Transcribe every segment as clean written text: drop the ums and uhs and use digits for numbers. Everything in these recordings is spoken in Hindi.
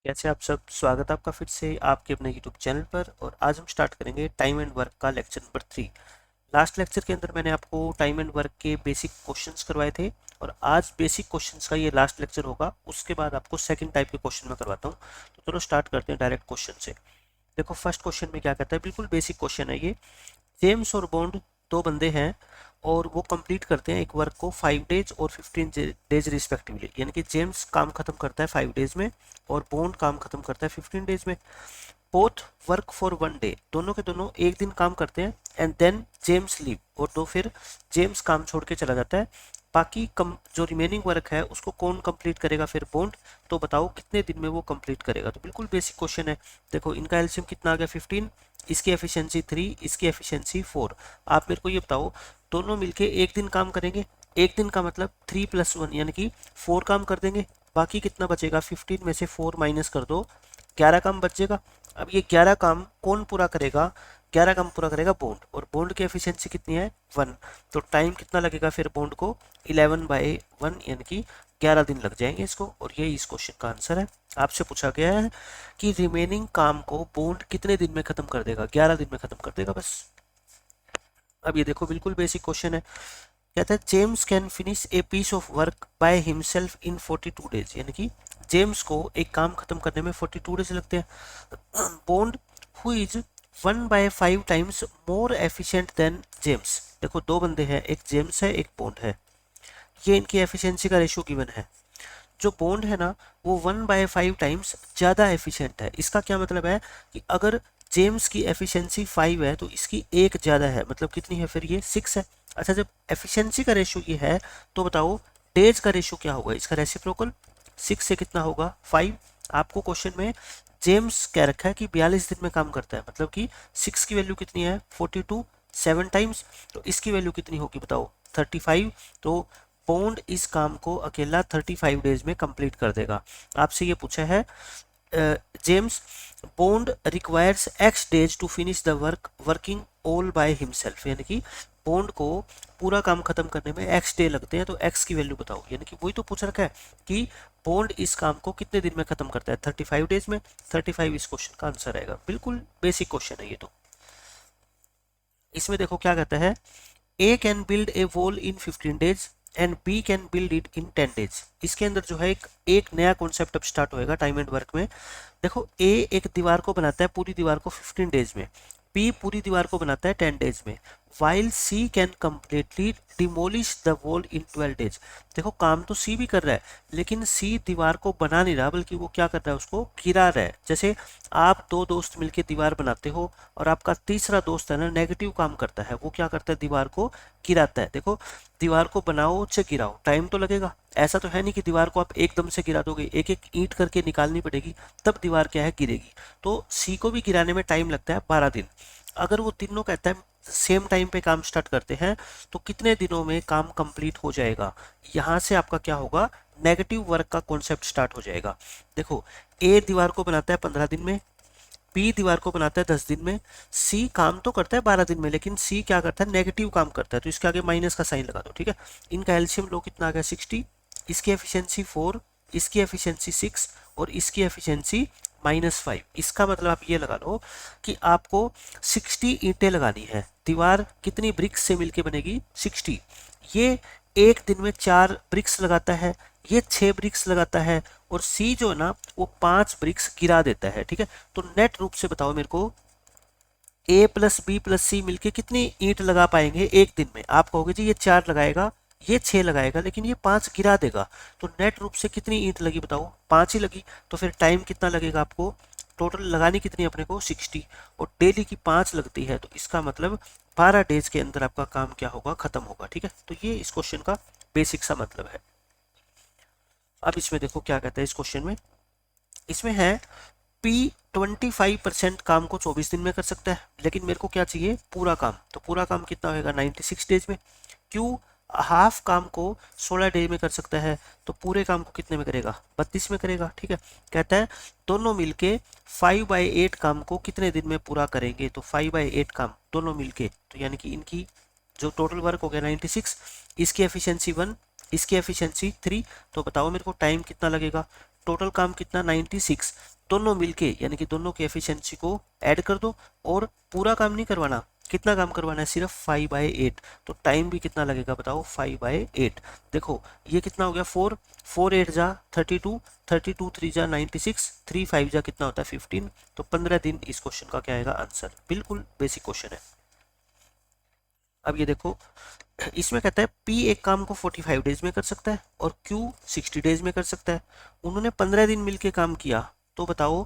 कैसे आप सब। स्वागत है आपका फिर से आपके अपने यूट्यूब चैनल पर। और आज हम स्टार्ट करेंगे टाइम एंड वर्क का लेक्चर नंबर 3। लास्ट लेक्चर के अंदर मैंने आपको टाइम एंड वर्क के बेसिक क्वेश्चंस करवाए थे और आज बेसिक क्वेश्चंस का ये लास्ट लेक्चर होगा। उसके बाद आपको सेकंड टाइप के क्वेश्चन में करवाता हूँ। तो चलो स्टार्ट करते हैं डायरेक्ट क्वेश्चन से। देखो फर्स्ट क्वेश्चन में क्या कहता है, बिल्कुल बेसिक क्वेश्चन है ये। जेम्स और बॉन्ड दो बंदे हैं और वो कंप्लीट करते हैं एक वर्क को 5 डेज और 15 डेज रिस्पेक्टिवली। यानी कि जेम्स काम खत्म करता है 5 डेज में और बॉन्ड काम खत्म करता है 15 डेज में। बोथ वर्क फॉर 1 डे, दोनों के दोनों एक दिन काम करते हैं। एंड देन जेम्स लीव, और तो फिर जेम्स काम छोड़ के चला जाता है। बाकी कम जो रिमेनिंग वर्क है उसको कौन कंप्लीट करेगा, फिर बॉन्ड। तो बताओ कितने दिन में वो कंप्लीट करेगा। तो बिल्कुल बेसिक क्वेश्चन है। देखो इनका एलसीएम कितना आ गया 15, इसकी एफिशिएंसी 3, इसकी एफिशिएंसी 4। आप मेरे को ये बताओ दोनों मिलके एक दिन काम करेंगे। एक दिन का मतलब 3 + 1 यानी कि 4 काम कर देंगे। बाकी कितना बचेगा, 15 में से 4 माइनस कर दो, 11 काम बचेगा। अब ये 11 काम कौन पूरा करेगा, 11 काम पूरा करेगा बॉन्ड। और बॉन्ड की एफिशिएंसी कितनी है 1। तो टाइम कितना लगेगा फिर बॉन्ड को, 11/1 यानी कि 11 दिन लग जाएंगे इसको। और ये इस क्वेश्चन का आंसर है। आपसे पूछा गया है कि रिमेनिंग काम को बॉन्ड कितने दिन में खत्म कर देगा, 11 दिन में खत्म कर देगा बस। अब ये देखो बिल्कुल बेसिक क्वेश्चन है। कहता है James can finish a piece of work by himself in 42 days. यानी कि जेम्स को एक काम खत्म करने में 42 डेज लगते हैं। Bond who is 1/5 times more efficient then James. देखो दो बंदे हैं, एक जेम्स है एक बॉन्ड है। ये इनकी एफिशिएंसी का रेशियो गिवन है। जो बॉन्ड है ना वो 1/5 टाइम्स ज़्यादा एफिशिएंट है। इसका क्या मतलब है कि अगर जेम्स की एफिशिएंसी 5 है तो इसकी एक ज़्यादा है, मतलब कितनी है फिर, ये 6 है। अच्छा जब एफिशिएंसी का रेशियो ये है तो बताओ डेज का रेशियो क्या होगा, इसका रेसिप्रोकल 6 से कितना होगा 5। आपको क्वेश्चन में जेम्स कह रखा है कि 42 दिन में काम करता है, मतलब कि 6 की वैल्यू कितनी है 42, 7 टाइम्स। तो इसकी वैल्यू कितनी होगी बताओ 35। तो बॉन्ड इस काम को अकेला 35 डेज में कंप्लीट कर देगा। आपसे ये पूछा है James Bond requires x days to finish the work working all by himself. यानी कि बॉन्ड को पूरा काम खत्म करने में एक्स डे लगते हैं, तो एक्स की वैल्यू बताओ। यानी कि वही तो पूछ रखा है कि बॉन्ड इस काम को कितने दिन में खत्म करता है 35 डेज में। 35 इस क्वेश्चन का आंसर आएगा। बिल्कुल बेसिक क्वेश्चन है ये तो। इसमें देखो क्या कहता है, A can build a wall in 15 days and B can build it in 10 days. इसके अंदर जो है एक नया कॉन्सेप्ट अब स्टार्ट होएगा टाइम एंड वर्क में। देखो ए एक दीवार को बनाता है, पूरी दीवार को 15 डेज में। बी पूरी दीवार को बनाता है 10 डेज में। While c can completely demolish the wall in 12 days. देखो काम तो सी भी कर रहा है लेकिन सी दीवार को बना नहीं रहा, बल्कि वो क्या कर रहा है, उसको गिरा रहा है। जैसे आप दो दोस्त मिलकर दीवार बनाते हो और आपका तीसरा दोस्त है ना नेगेटिव काम करता है, वो क्या करता है दीवार को गिराता है। देखो दीवार को बनाओ चाहे गिराओ टाइम तो लगेगा। ऐसा तो है नहीं कि दीवार को आप एकदम से गिरा दोगे, एक एक ईंट करके निकालनी पड़ेगी तब दीवार क्या है गिरेगी। तो सी को भी गिराने में टाइम लगता है 12 दिन। अगर वो तीनों कहता है सेम टाइम पे काम स्टार्ट करते हैं तो कितने दिनों में काम कंप्लीट हो जाएगा। यहाँ से आपका क्या होगा, नेगेटिव वर्क का कॉन्सेप्ट स्टार्ट हो जाएगा। देखो ए दीवार को बनाता है 15 दिन में, बी दीवार को बनाता है 10 दिन में, सी काम तो करता है 12 दिन में, लेकिन सी क्या करता है नेगेटिव काम करता है, तो इसके आगे माइनस का साइन लगा दो। ठीक है, इनका एलसीएम लो कितना आ गया 60, इसकी एफिशिएंसी 4, इसकी एफिशिएंसी 6 और इसकी एफिशिएंसी -5। इसका मतलब आप ये लगा लो कि आपको 60 ईंटें लगानी है। दीवार कितनी ब्रिक्स से मिलके बनेगी 60। ये एक दिन में 4 ब्रिक्स लगाता है, ये 6 ब्रिक्स लगाता है और सी जो है ना वो 5 ब्रिक्स गिरा देता है। ठीक है, तो नेट रूप से बताओ मेरे को ए प्लस बी प्लस सी मिलके कितनी ईंट लगा पाएंगे एक दिन में। आप कहोगे जी ये 4 लगाएगा, ये 6 लगाएगा, लेकिन ये 5 गिरा देगा। तो नेट रूप से कितनी ईंट लगी बताओ, 5 ही लगी। तो फिर टाइम कितना लगेगा आपको, टोटल लगानी कितनी अपने को 60 और डेली की 5 लगती है, तो इसका मतलब 12 डेज के अंदर आपका काम क्या होगा, खत्म होगा। ठीक है, तो ये इस क्वेश्चन का बेसिक सा मतलब है। अब इसमें देखो क्या कहता है इस क्वेश्चन में। इसमें है पी 25% काम को 24 दिन में कर सकता है, लेकिन मेरे को क्या चाहिए पूरा काम। तो पूरा काम कितना होगा 96 डेज में। क्यू हाफ काम को 16 डेज में कर सकता है, तो पूरे काम को कितने में करेगा 32 में करेगा। ठीक है, कहता है दोनों मिलके 5/8 काम को कितने दिन में पूरा करेंगे। तो 5/8 काम दोनों मिलके, तो यानी कि इनकी जो टोटल वर्क हो गया 96, इसकी एफिशिएंसी 1, इसकी एफिशिएंसी 3। तो बताओ मेरे को टाइम कितना लगेगा, टोटल काम कितना 96, दोनों मिलके यानी कि दोनों की एफिशिएंसी को ऐड कर दो और पूरा काम नहीं करवाना, कितना काम करवाना है, सिर्फ 5/8। तो टाइम भी कितना लगेगा बताओ, 5/8। देखो ये कितना हो गया, 4 4 8 जा 32, 32 3 जा 96, 3 5 जा कितना होता है 15। तो 15 दिन इस क्वेश्चन का क्या आएगा आंसर। बिल्कुल बेसिक क्वेश्चन है। अब ये देखो, इसमें कहता है P एक काम को 45 डेज में कर सकता है और Q 60 डेज में कर सकता है। उन्होंने 15 दिन मिलके काम किया, तो बताओ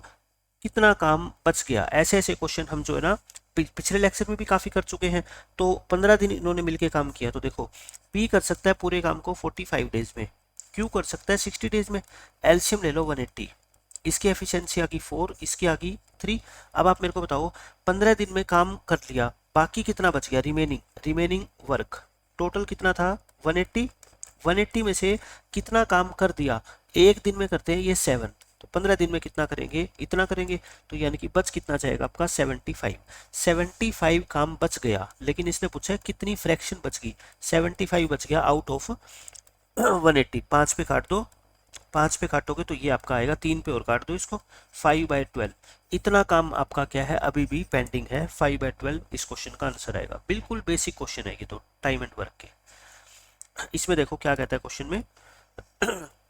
कितना काम बच गया। ऐसे ऐसे क्वेश्चन हम जो है ना पिछले लेक्चर में भी काफ़ी कर चुके हैं। तो 15 दिन इन्होंने मिलके काम किया, तो देखो P कर सकता है पूरे काम को 45 डेज में, Q कर सकता है 60 डेज में। एलसीएम ले लो 180, इसकी एफिशिएंसी आ गई 4, इसकी आ गई 3। अब आप मेरे को बताओ 15 दिन में काम कर लिया, बाकी कितना बच गया, रिमेनिंग वर्क टोटल कितना था 180। 180 में से कितना काम कर दिया, एक दिन में करते हैं ये 7, तो 15 दिन में कितना करेंगे, इतना करेंगे। तो यानी कि बच कितना जाएगा आपका 75 काम बच गया। लेकिन इसने पूछा है कितनी फ्रैक्शन बच गई, 75 बच गया आउट ऑफ 180। 5 पे काट दो, 5 पे काटोगे तो ये आपका आएगा, 3 पे और काट दो इसको, 5/12। इतना काम आपका क्या है अभी भी पेंडिंग है, 5/12 इस क्वेश्चन का आंसर आएगा। बिल्कुल बेसिक क्वेश्चन है ये तो टाइम एंड वर्क के। इसमें देखो क्या कहता है क्वेश्चन में,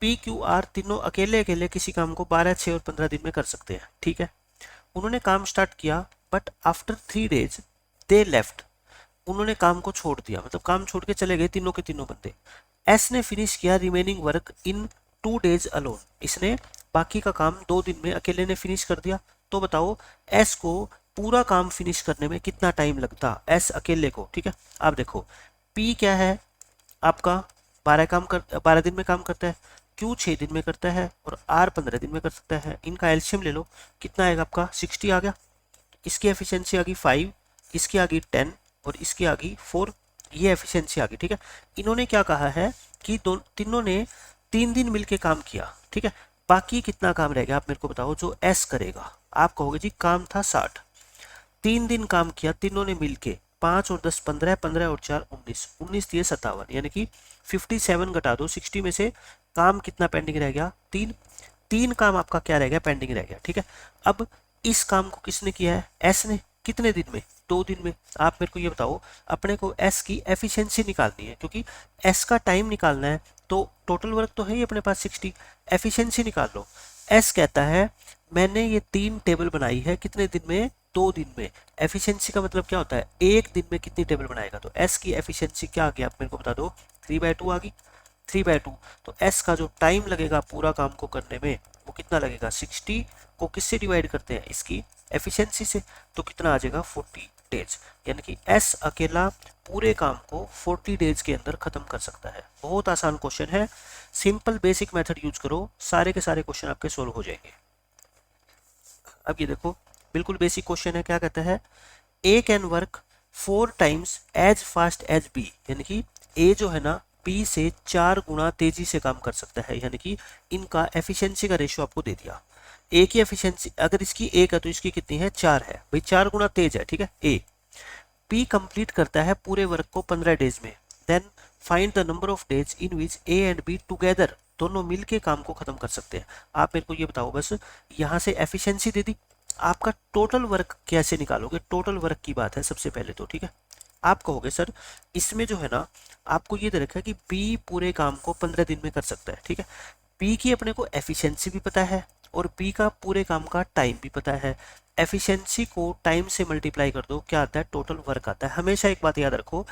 PQR तीनों अकेले अकेले किसी काम को 12, 6 और 15 दिन में कर सकते हैं, ठीक है। उन्होंने काम स्टार्ट किया but after 3 days they left, उन्होंने काम को छोड़ दिया, मतलब काम छोड़ के चले गए तीनों के तीनों बंदे। एस ने फिनिश किया रिमेनिंग वर्क इन 2 डेज अलोन, इसने बाकी का काम 2 दिन में अकेले ने फिनिश कर दिया। तो बताओ एस को पूरा काम फिनिश करने में कितना टाइम लगता, एस अकेले को, ठीक है। आप देखो पी क्या है आपका, 12 दिन में काम करता है, क्यू 6 दिन में करता है और आर 15 दिन में कर सकता है। इनका एलसीएम ले लो, कितना आएगा आपका 60 आ गया। इसकी एफिशिएंसी आ गई 5, इसकी आ गई 10 और इसकी आ गई 4, ये एफिशिएंसी आ गई, ठीक है। इन्होंने क्या कहा है कि तीनों ने 3 दिन मिलके काम किया, ठीक है। बाकी कितना काम रह गया आप मेरे को बताओ जो एस करेगा। आप कहोगे जी काम था 60, 3 दिन काम किया तीनों ने मिलके, 5 और 10 15, 15 और 4 19, 19 दिए 57, यानी कि 57 घटा दो 60 में से, काम कितना पेंडिंग रह गया, 3 काम आपका क्या रह गया पेंडिंग रह गया, ठीक है। अब इस काम को किसने किया है, एस ने, कितने दिन में, 2 दिन में। आप मेरे को ये बताओ, अपने को एस की एफिशिएंसी निकालनी है, क्योंकि एस का टाइम निकालना है, तो टोटल वर्क तो है ही अपने पास 60, एफिशिएंसी निकाल लो। एस कहता है मैंने ये 3 टेबल बनाई है, कितने दिन में, 2 दिन में। एफिशिएंसी का मतलब क्या होता है, एक दिन में कितनी टेबल बनाएगा। तो एस की एफिशिएंसी क्या आ गया आप मेरे को बता दो, 3/2 आ गई, 3/2। तो एस का जो टाइम लगेगा पूरा काम को करने में वो कितना लगेगा, 60 को किससे डिवाइड करते हैं, इसकी एफिशिएंसी से, तो कितना आ जाएगा 40 डेज। यानी कि एस अकेला पूरे काम को 40 डेज के अंदर खत्म कर सकता है। बहुत आसान क्वेश्चन है, सिंपल बेसिक मेथड यूज करो, सारे के सारे क्वेश्चन आपके सोल्व हो जाएंगे। अब ये देखो बिल्कुल बेसिक क्वेश्चन है, क्या कहता है, A can work 4 times as fast as B, यानी कि ए जो है ना बी से 4 गुना तेजी से काम कर सकता है। यानी कि इनका एफिशिएंसी का रेशियो आपको दे दिया, ए की एफिशिएंसी अगर इसकी 1 है तो इसकी कितनी है 4 है, भाई 4 गुना तेज है, ठीक है। ए बी कंप्लीट करता है पूरे वर्क को 15 डेज में, then find the number of days in which a and b together, दोनों मिलके काम को खत्म कर सकते हैं। आप मेरे को ये बताओ बस, यहाँ से एफिशिएंसी दे दी, आपका टोटल वर्क कैसे निकालोगे, टोटल वर्क की बात है सबसे पहले तो, ठीक है। आप कहोगे सर इसमें जो है ना आपको ये दे रखा है कि बी पूरे काम को 15 दिन में कर सकता है, ठीक है। बी की अपने को एफिशिएंसी भी पता है और बी का पूरे काम का टाइम भी पता है। एफिशिएंसी को टाइम से मल्टीप्लाई कर दो, क्या आता है, टोटल वर्क आता है। हमेशा एक बात याद रखो,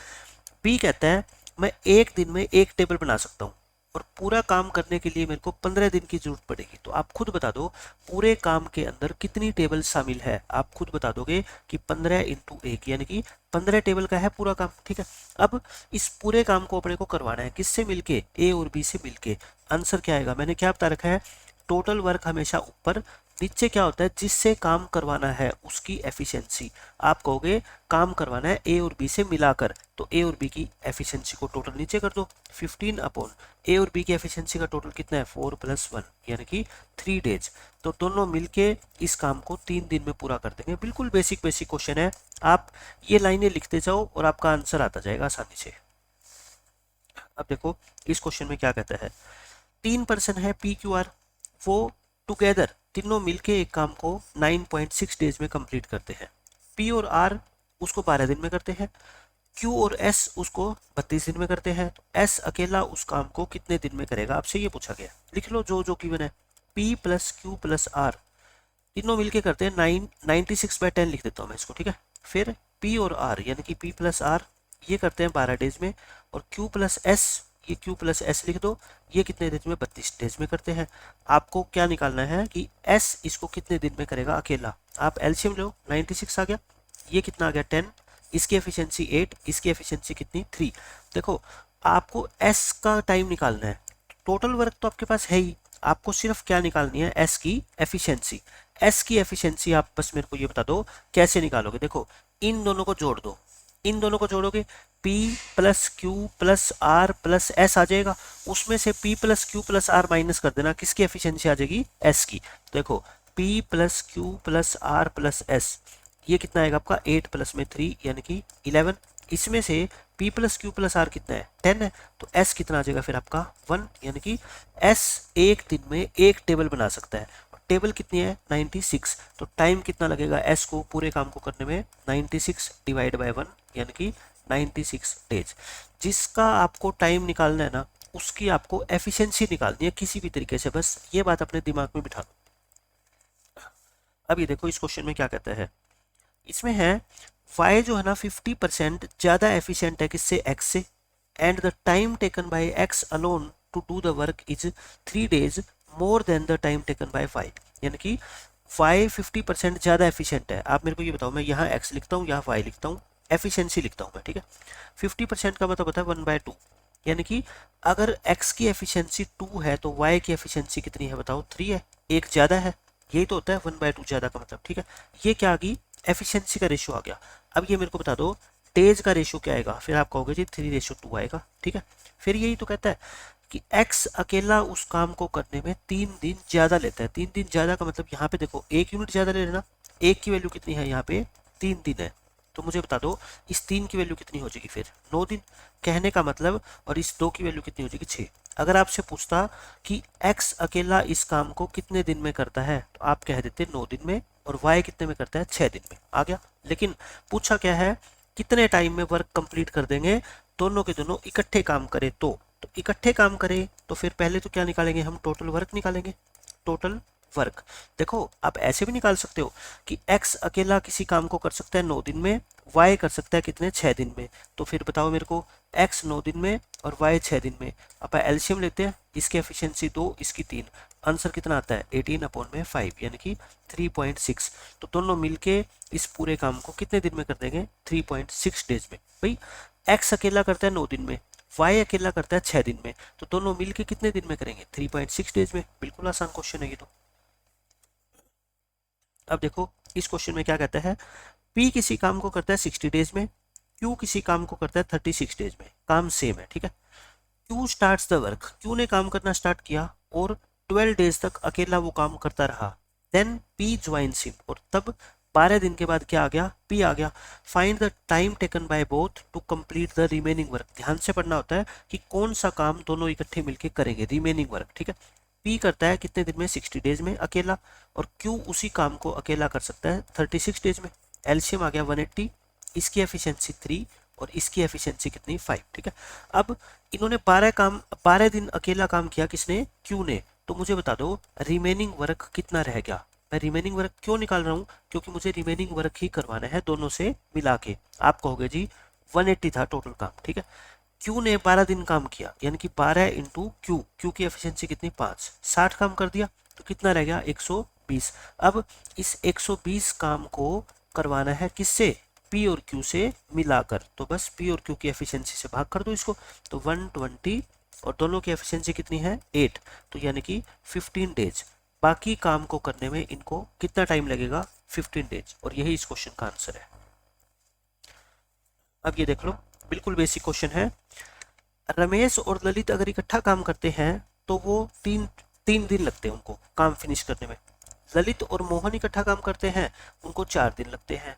बी कहता है मैं एक दिन में एक टेबल बना सकता हूँ और पूरा काम करने के लिए मेरे को 15 दिन की जरूरत पड़ेगी। तो आप खुद बता दो पूरे काम के अंदर कितनी टेबल शामिल है, आप खुद बता दोगे कि 15 × 1 यानी कि 15 टेबल का है पूरा काम, ठीक है। अब इस पूरे काम को अपने को करवाना है किससे मिलके, ए और बी से मिलके। आंसर क्या आएगा, मैंने क्या बता रखा है, टोटल वर्क हमेशा ऊपर, नीचे क्या होता है जिससे काम करवाना है उसकी एफिशिएंसी। आप कहोगे काम करवाना है ए और बी से मिलाकर, तो ए और बी की एफिशिएंसी को टोटल नीचे कर दो, 15 अपॉन ए और बी की एफिशिएंसी का टोटल कितना है 4 + 1 यानी कि 3 डेज। तो दोनों मिलके इस काम को 3 दिन में पूरा कर देंगे। बिल्कुल बेसिक क्वेश्चन है, आप ये लाइनें लिखते जाओ और आपका आंसर आता जाएगा आसानी से। अब देखो इस क्वेश्चन में क्या कहता है, 3 पर्सन है PQR, वो टुगेदर तीनों मिलके एक काम को 9.6 डेज में कंप्लीट करते हैं। पी और आर उसको 12 दिन में करते हैं, क्यू और एस उसको 32 दिन में करते हैं। तो एस अकेला उस काम को कितने दिन में करेगा, आपसे ये पूछा गया। लिख लो जो जो गिवन है। P plus Q plus r तीनों मिलके करते हैं 96/10 लिख देता हूँ मैं इसको, ठीक है। फिर पी और आर यानी कि पी प्लस आर ये करते हैं 12 डेज में, और क्यू प्लस एस, ये क्यू प्लस एस लिख दो, ये कितने डेज में, 32 डेज में करते हैं। आपको क्या निकालना है कि एस इसको कितने दिन में करेगा अकेला। आप एलसीएम लो, 96 आ गया, ये कितना आ गया 10, इसकी एफिशिएंसी 8, इसकी एफिशिएंसी कितनी 3। देखो आपको एस का टाइम निकालना है, टोटल वर्क तो आपके पास है ही, आपको सिर्फ क्या निकालनी है, एस की एफिशिएंसी। एस की एफिशिएंसी आप बस मेरे को ये बता दो कैसे निकालोगे। देखो इन दोनों को जोड़ दो, इन दोनों को जोड़ोगे P plus Q plus are plus S आ जाएगा, उसमें से P plus Q plus R minus कर देना, किसकी एफिशिएंसी आ जाएगी, एस की। देखो P plus Q plus are plus s ये कितना आएगा आपका 8 प्लस में 3 यानी कि 11। इसमें से P plus Q plus r कितना है 10 है, तो S कितना आ जाएगा फिर आपका 1, यानी कि S एक दिन में एक टेबल बना सकता है। टेबल कितनी है 96, तो टाइम कितना लगेगा S को पूरे काम को करने में, 96 डिवाइड बाय 1 यानी कि 96 डेज। जिसका आपको टाइम निकालना है ना, उसकी आपको एफिशिएंसी निकालनी है किसी भी तरीके से, बस ये बात अपने दिमाग में बिठा लो। अब ये देखो इस क्वेश्चन में क्या कहता है, इसमें है y जो है ना 50% ज़्यादा एफिशिएंट है किससे, x से, and the time taken by x alone to do the work is 3 days more than the time taken by y। यानी कि y 50% ज़्यादा एफिशिएंट है। आप मेरे को ये बताओ, मैं यहाँ x लिखता हूँ यहाँ y लिखता हूँ, एफिशिएंसी लिखता हूँ मैं, ठीक है। 50% का मतलब होता है 1/2, यानी कि अगर x की एफिशिएंसी 2 है तो y की एफिशिएंसी कितनी है बताओ, 3 है, एक ज़्यादा है, यही तो होता है 1/2 ज़्यादा का मतलब, ठीक है। ये क्या आ गई, एफिशिएंसी का रेशियो आ गया। अब ये मेरे को बता दो डेज का रेशियो क्या आएगा, फिर आप कहोगे जी 3:2 आएगा, ठीक है। फिर यही तो कहता है कि x अकेला उस काम को करने में 3 दिन ज़्यादा लेता है। 3 दिन ज़्यादा का मतलब यहाँ पे देखो 1 यूनिट ज़्यादा ले लेना, एक की वैल्यू कितनी है यहाँ पे 3 दिन है, तो मुझे बता दो इस 3 की वैल्यू कितनी हो जाएगी फिर 9 दिन, कहने का मतलब, और इस 2 की वैल्यू कितनी हो जाएगी 6। अगर आपसे पूछता कि x अकेला इस काम को कितने दिन में करता है, तो आप कह देते 9 दिन में, और y कितने में करता है 6 दिन में, आ गया। लेकिन पूछा क्या है, कितने टाइम में वर्क कंप्लीट कर देंगे, दोनों के दोनों इकट्ठे काम करें तो इकट्ठे काम करें तो फिर पहले तो क्या निकालेंगे हम, टोटल वर्क निकालेंगे, टोटल वर्क। देखो आप ऐसे भी निकाल सकते हो कि x अकेला किसी काम को कर सकता है 9 दिन में, y कर सकता है कितने 6 दिन में, तो फिर बताओ मेरे को x 9 दिन में और y 6 दिन में। अब एलसीएम लेते हैं, इसकी एफिशिएंसी 2 इसकी 3, आंसर कितना आता है 18/5 यानी कि 3.6। तो दोनों मिलके इस पूरे काम को कितने दिन में कर देंगे, 3.6 डेज में। भाई x अकेला करता है 9 दिन में, y अकेला करता है 6 दिन में, तो दोनों मिलके कितने दिन में करेंगे 3.6 डेज में। बिल्कुल आसान क्वेश्चन है ये तो। अब देखो इस क्वेश्चन में क्या कहता है, P किसी काम को करता है 60 डेज में, Q किसी काम को करता है 36 डेज में, काम सेम है, ठीक है। Q starts the work, Q ने काम करना स्टार्ट किया और 12 डेज तक अकेला वो काम करता रहा। देन P ज्वाइंस हिम, और तब 12 दिन के बाद क्या आ गया, P आ गया। Find the time taken by both to complete the remaining work. ध्यान से पढ़ना होता है कि कौन सा काम दोनों इकट्ठे मिलके करेंगे, रिमेनिंग वर्क, ठीक है। P करता है कितने दिन में 60 डेज में अकेला, और Q उसी काम को अकेला कर सकता है 36 डेज में। एलसीएम आ गया 180, इसकी एफिशिएंसी 3 और इसकी एफिशिएंसी कितनी 5, ठीक है। अब इन्होंने 12 दिन अकेला काम किया, किसने, Q ने। तो मुझे बता दो रिमेनिंग वर्क कितना रह गया। मैं रिमेनिंग वर्क क्यों निकाल रहा हूँ, क्योंकि मुझे रिमेनिंग वर्क ही करवाना है दोनों से मिला के। आप कहोगे जी 180 था टोटल काम, ठीक है। Q ने 12 दिन काम किया, यानी कि 12 इंटू Q की एफिशिएंसी कितनी 5, 60 काम कर दिया, तो कितना रह गया 120। अब इस 120 काम को करवाना है किससे, P और Q से मिलाकर, तो बस P और Q की एफिशिएंसी से भाग कर दो इसको, तो 120, और दोनों की एफिशिएंसी कितनी है 8, तो यानी कि 15 डेज। बाकी काम को करने में इनको कितना टाइम लगेगा 15 डेज, और यही इस क्वेश्चन का आंसर है। अब ये देख लो बिल्कुल बेसिक क्वेश्चन है। रमेश और ललित अगर इकट्ठा काम करते हैं तो वो तीन दिन लगते हैं उनको काम फिनिश करने में। ललित और मोहन इकट्ठा काम करते हैं, उनको 4 दिन लगते हैं।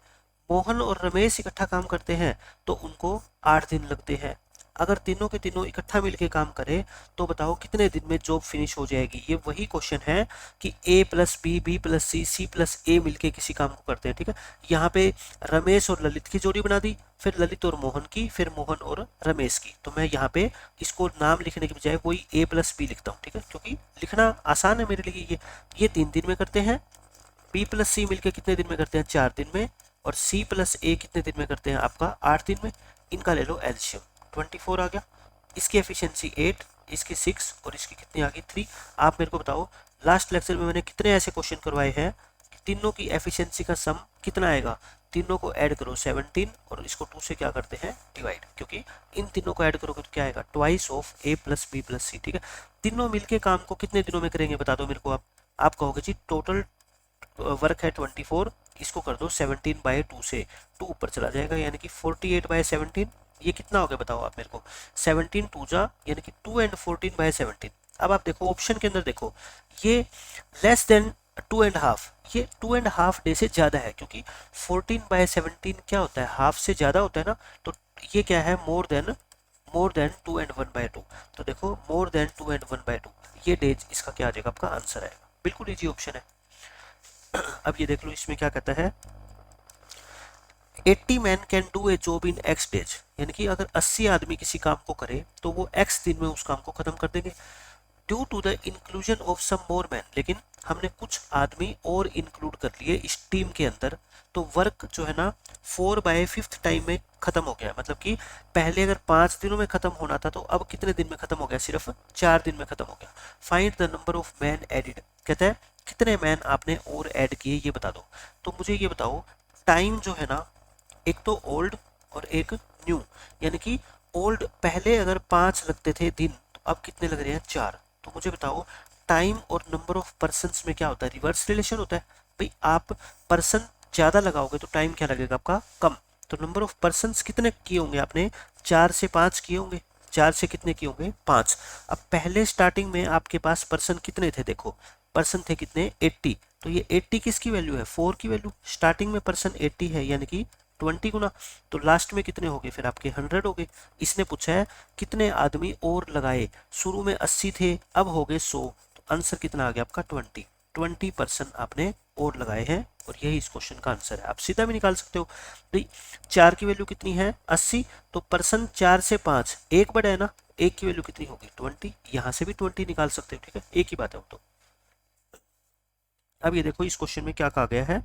मोहन और रमेश इकट्ठा काम करते हैं तो उनको 8 दिन लगते हैं। अगर तीनों के तीनों इकट्ठा मिलके काम करे तो बताओ कितने दिन में जॉब फिनिश हो जाएगी। ये वही क्वेश्चन है कि ए प्लस बी, बी प्लस सी, सी प्लस ए मिलके किसी काम को करते हैं, ठीक है। यहाँ पे रमेश और ललित की जोड़ी बना दी, फिर ललित और मोहन की, फिर मोहन और रमेश की। तो मैं यहाँ पे इसको नाम लिखने के बजाय वही ए प्लस बी लिखता हूँ, ठीक है, क्योंकि लिखना आसान है मेरे लिए। ये 3 दिन में करते हैं, बी प्लस सी मिलके कितने दिन में करते हैं, 4 दिन में, और सी प्लस ए कितने दिन में करते हैं, आपका 8 दिन में। इनका ले लो एलसीएम, 24 आ गया। इसकी एफिशिएंसी 8, इसकी 6 और इसकी कितनी आ गई, 3। आप मेरे को बताओ लास्ट लेक्चर में मैंने कितने ऐसे क्वेश्चन करवाए हैं कि तीनों की एफिशिएंसी का सम कितना आएगा। तीनों को ऐड करो 17 और इसको 2 से क्या करते हैं, डिवाइड, क्योंकि इन तीनों को ऐड करोगे तो क्या आएगा, twice of A plus B plus C, ठीक है। तीनों मिलके काम को कितने दिनों में करेंगे बता दो मेरे को। आप कहोगे जी टोटल वर्क है 24, इसको कर दो 17/2 से, 2 ऊपर चला जाएगा यानी कि 48/17। ये कितना हो गया बताओ आप मेरे को, 17 2 जा यानी कि 2 एंड 14/17। अब आप देखो ऑप्शन के अंदर देखो, ये लेस देन 2.5, ये 2.5 डे से ज़्यादा है, क्योंकि 14/17 क्या होता है, हाफ से ज़्यादा होता है ना। तो ये क्या है, मोर देन 2 एंड 1/2। तो देखो मोर देन 2 एंड 1/2, ये डेज इसका क्या आ जाएगा, आपका आंसर आएगा। बिल्कुल इजी ऑप्शन है। अब ये देख लो इसमें क्या कहता है, 80 man can do a job in x days, यानी कि अगर 80 आदमी किसी काम को करे तो वो एक्स दिन में उस काम को खत्म कर देंगे। Due to the inclusion of some more man, लेकिन हमने कुछ आदमी और इंक्लूड कर लिए इस टीम के अंदर, तो वर्क जो है ना 4/5 टाइम में खत्म हो गया। मतलब कि पहले अगर 5 दिनों में खत्म होना था तो अब कितने दिन में खत्म हो गया, सिर्फ 4 दिन में खत्म हो गया। Find the number of man added, कहता है कितने मैन आपने और ऐड किए ये बता दो। तो मुझे ये बताओ टाइम जो है ना, एक तो ओल्ड और एक न्यू, यानी कि ओल्ड पहले अगर 5 लगते थे दिन, तो अब कितने लग रहे हैं, 4। तो मुझे बताओ टाइम और नंबर ऑफ पर्सन्स में क्या होता है, रिवर्स रिलेशन होता है। भाई आप पर्सन ज़्यादा लगाओगे तो टाइम क्या लगेगा आपका, कम। तो नंबर ऑफ पर्सन्स कितने किए होंगे आपने, 4 से 5 किए होंगे, 4 से कितने किए होंगे, 5। अब पहले स्टार्टिंग में आपके पास पर्सन कितने थे, देखो पर्सन थे कितने, 80। तो ये 80 किसकी वैल्यू है, 4 की वैल्यू। स्टार्टिंग में पर्सन 80 है यानी कि 20 गुना, तो लास्ट में कितने हो गए फिर आपके, 100 हो गए। इसने पूछा है कितने आदमी और लगाए, शुरू में 80 थे अब हो गए 100, तो आंसर कितना आ गया आपका 20% आपने और लगाए हैं, और यही इस क्वेश्चन का आंसर है। आप सीधा भी निकाल सकते हो। भाई 4 की वैल्यू कितनी है, 80, तो पर्सन 4 से 5 एक बढ़ा है ना, एक की वैल्यू कितनी होगी, 20। यहाँ से भी 20 निकाल सकते हो, ठीक है, एक ही बात है वो तो। अब ये देखो इस क्वेश्चन में क्या कहा गया है,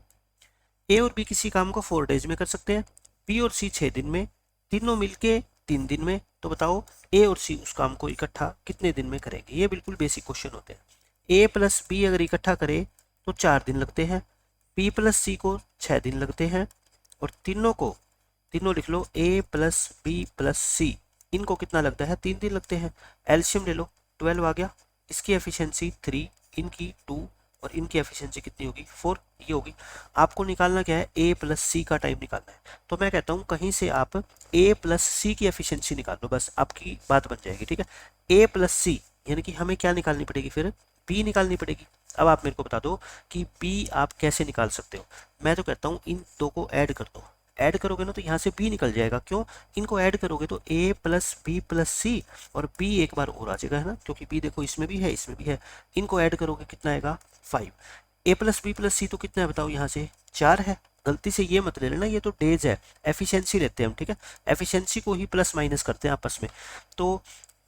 ए और बी किसी काम को 4 डेज में कर सकते हैं, बी और सी 6 दिन में, तीनों मिलके 3 दिन में। तो बताओ ए और सी उस काम को इकट्ठा कितने दिन में करेंगे। ये बिल्कुल बेसिक क्वेश्चन होते हैं। ए प्लस बी अगर इकट्ठा करे तो 4 दिन लगते हैं, बी प्लस सी को 6 दिन लगते हैं, और तीनों लिख लो, ए प्लस बी प्लस सी, इनको कितना लगता है, 3 दिन लगते हैं। एलसीएम ले लो, 12 आ गया। इसकी एफिशिएंसी 3, इनकी 2, और इनकी एफिशिएंसी कितनी होगी, 4, ये होगी। आपको निकालना क्या है, ए प्लस सी का टाइम निकालना है। तो मैं कहता हूँ कहीं से आप ए प्लस सी की एफिशिएंसी निकाल लो, बस आपकी बात बन जाएगी, ठीक है। ए प्लस सी यानी कि हमें क्या निकालनी पड़ेगी, फिर बी निकालनी पड़ेगी। अब आप मेरे को बता दो कि बी आप कैसे निकाल सकते हो। मैं तो कहता हूँ इन दो को ऐड कर दो, ऐड करोगे ना तो यहाँ से बी निकल जाएगा। क्यों, इनको ऐड करोगे तो ए प्लस बी प्लस सी, और बी एक बार और आ जाएगा, है ना, क्योंकि बी देखो इसमें भी है इसमें भी है। इनको ऐड करोगे कितना आएगा, 5। ए प्लस बी प्लस सी तो कितना है बताओ, यहाँ से 4 है। गलती से ये मत ले लेना, ये तो डेज है, एफिशिएंसी लेते हैं हम, ठीक है। एफिशिएंसी को ही प्लस माइनस करते हैं आपस में। तो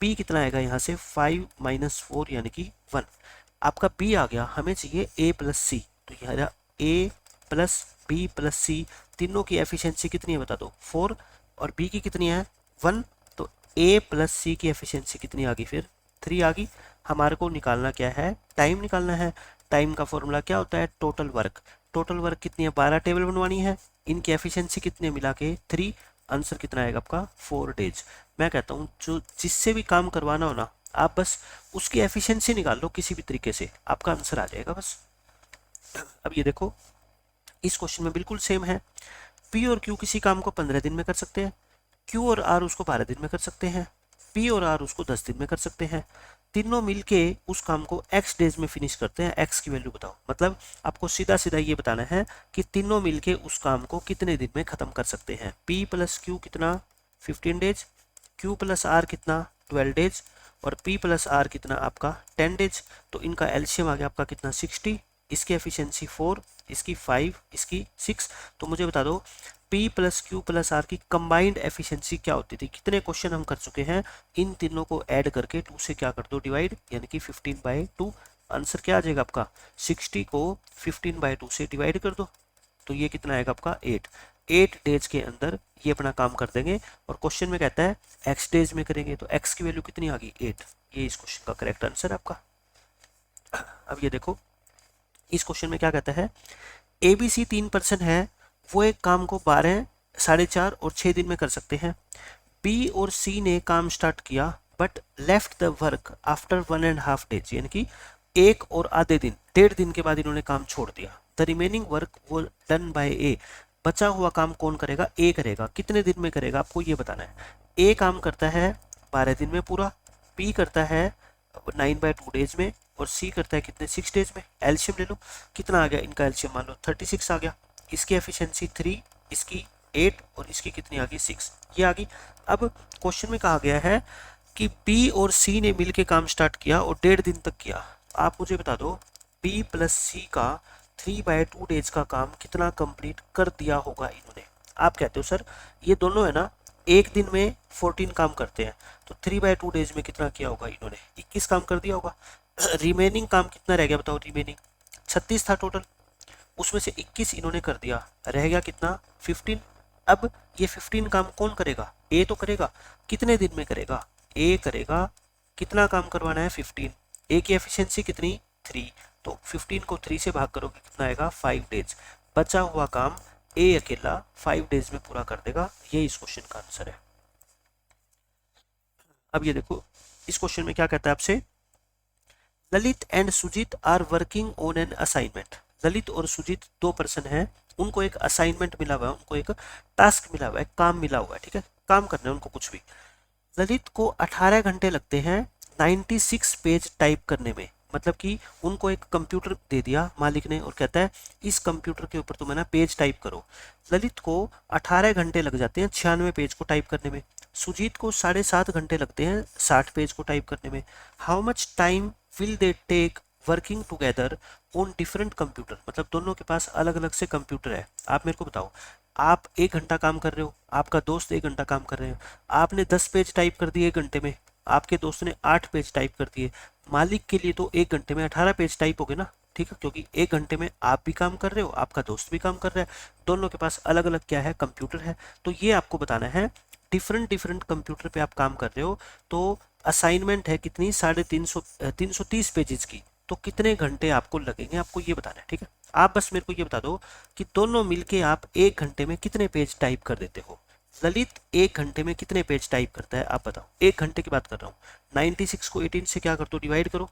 बी कितना आएगा यहाँ से, 5 - 4 यानी कि 1। आपका बी आ गया, हमें चाहिए ए प्लस सी। तो यहाँ ए प्लस बी प्लस सी, तीनों की एफिशिएंसी कितनी है बता दो, 4, और बी की कितनी है, 1। तो ए प्लस सी की एफिशिएंसी कितनी आ गई, फिर 3 आ गई। हमारे को निकालना क्या है, टाइम निकालना है। टाइम का फॉर्मूला क्या होता है, टोटल वर्क। टोटल वर्क कितनी है, 12 टेबल बनवानी है। इनकी एफिशिएंसी कितनी है मिला के, 3। आंसर कितना आएगा आपका, 4 डेज। मैं कहता हूँ जो जिससे भी काम करवाना हो ना, आप बस उसकी एफिशिएंसी निकाल लो किसी भी तरीके से, आपका आंसर आ जाएगा बस। अब ये देखो इस क्वेश्चन में बिल्कुल सेम है। पी और क्यू किसी काम को 15 दिन में कर सकते हैं, क्यू और आर उसको 12 दिन में कर सकते हैं, पी और आर उसको 10 दिन में कर सकते हैं। तीनों मिलके उस काम को एक्स डेज में फिनिश करते हैं। एक्स की वैल्यू बताओ, मतलब आपको सीधा सीधा ये बताना है कि तीनों मिलके उस काम को कितने दिन में खत्म कर सकते हैं। पी प्लस क्यू कितना, 15 डेज, Q प्लस आर कितना 12 डेज और P प्लस आर कितना आपका 10 डेज। तो इनका एलसीएम आ गया आपका कितना 60, इसकी एफिशिएंसी 4, इसकी 5, इसकी 6। तो मुझे बता दो P plus Q plus r की कंबाइंड एफिशिएंसी क्या होती थी। कितने क्वेश्चन हम कर चुके हैं, इन तीनों को ऐड करके 2 से क्या कर दो डिवाइड, यानी कि 15/2। आंसर क्या आ जाएगा आपका, 60 को 15/2 से डिवाइड कर दो तो ये कितना आएगा आपका 8 डेज के अंदर ये अपना काम कर देंगे। और क्वेश्चन में कहता है x डेज में करेंगे, तो x की वैल्यू कितनी आ गई 8। ये इस क्वेश्चन का करेक्ट आंसर है आपका। अब ये देखो इस क्वेश्चन में क्या कहता है, ABC 3 पर्सन है, वो एक काम को 12, 4.5 और 6 दिन में कर सकते हैं। B और C ने काम स्टार्ट किया but left the work after 1.5 days, यानी कि 1 और आधे दिन, 1.5 दिन के बाद इन्होंने काम छोड़ दिया। द रिमेनिंग वर्क वो डन बाय A, बचा हुआ काम कौन करेगा, A करेगा। कितने दिन में करेगा आपको ये बताना है। A काम करता है 12 दिन में पूरा, B करता है 9/2 डेज में और C करता है कितने 6 डेज में। एलसीएम ले लो, कितना आ गया इनका एलसीएम, मान लो 36 आ गया। इसकी एफिशिएंसी 3, इसकी 8 और इसकी कितनी आ गई 6, ये आ गई। अब क्वेश्चन में कहा गया है कि B और C ने मिलकर काम स्टार्ट किया और 1.5 दिन तक किया। आप मुझे बता दो B प्लस C का 3/2 डेज का काम कितना कंप्लीट कर दिया होगा इन्होंने। आप कहते हो सर ये दोनों है ना एक दिन में 14 काम करते हैं, तो 3/2 डेज में कितना किया होगा इन्होंने, 21 काम कर दिया होगा। रिमेनिंग काम कितना रह गया बताओ, रिमेनिंग 36 था टोटल, उसमें से 21 इन्होंने कर दिया, रह गया कितना 15। अब ये 15 काम कौन करेगा, ए तो करेगा। कितने दिन में करेगा, ए करेगा। कितना काम करवाना है 15, ए की एफिशिएंसी कितनी 3, तो 15 को 3 से भाग करोगे कितना आएगा 5 डेज। बचा हुआ काम ए अकेला 5 डेज में पूरा कर देगा। ये इस क्वेश्चन का आंसर है। अब ये देखो इस क्वेश्चन में क्या कहता है आपसे, Lalit and Sujit are working on an assignment. Lalit और सुजीत 2 पर्सन हैं, उनको एक असाइनमेंट मिला हुआ है, उनको एक टास्क मिला हुआ है, काम मिला हुआ है, ठीक है, काम करना है उनको कुछ भी। ललित को 18 घंटे लगते हैं 96 पेज टाइप करने में। मतलब कि उनको एक कंप्यूटर दे दिया मालिक ने और कहता है इस कंप्यूटर के ऊपर तुम है ना पेज टाइप करो। ललित को 18 घंटे लग जाते हैं 96 पेज को टाइप करने में। सुजीत को 7.5 घंटे लगते हैं 60 पेज को टाइप करने में। How much time will they take working together on different computer. मतलब दोनों के पास अलग अलग से कंप्यूटर है। आप मेरे को बताओ, आप 1 घंटा काम कर रहे हो, आपका दोस्त 1 घंटा काम कर रहे हो, आपने 10 पेज टाइप कर दिए 1 घंटे में, आपके दोस्त ने 8 पेज टाइप कर दिए। मालिक के लिए तो 1 घंटे में 18 पेज टाइप हो गए ना, ठीक है, क्योंकि 1 घंटे में आप भी काम कर रहे हो, आपका दोस्त भी काम कर रहा है, दोनों के पास अलग अलग क्या है कंप्यूटर है। तो ये आपको बताना है डिफरेंट डिफरेंट कंप्यूटर पे आप काम कर रहे हो। तो असाइनमेंट है कितनी 330 पेजेस की, तो कितने घंटे आपको लगेंगे, आपको ये बताना है, ठीक है। आप बस मेरे को ये बता दो कि दोनों मिलके आप 1 घंटे में कितने पेज टाइप कर देते हो। ललित 1 घंटे में कितने पेज टाइप करता है आप बताओ। 1 घंटे की बात कर रहा हूँ, 96 को 18 से क्या कर दो डिवाइड करो,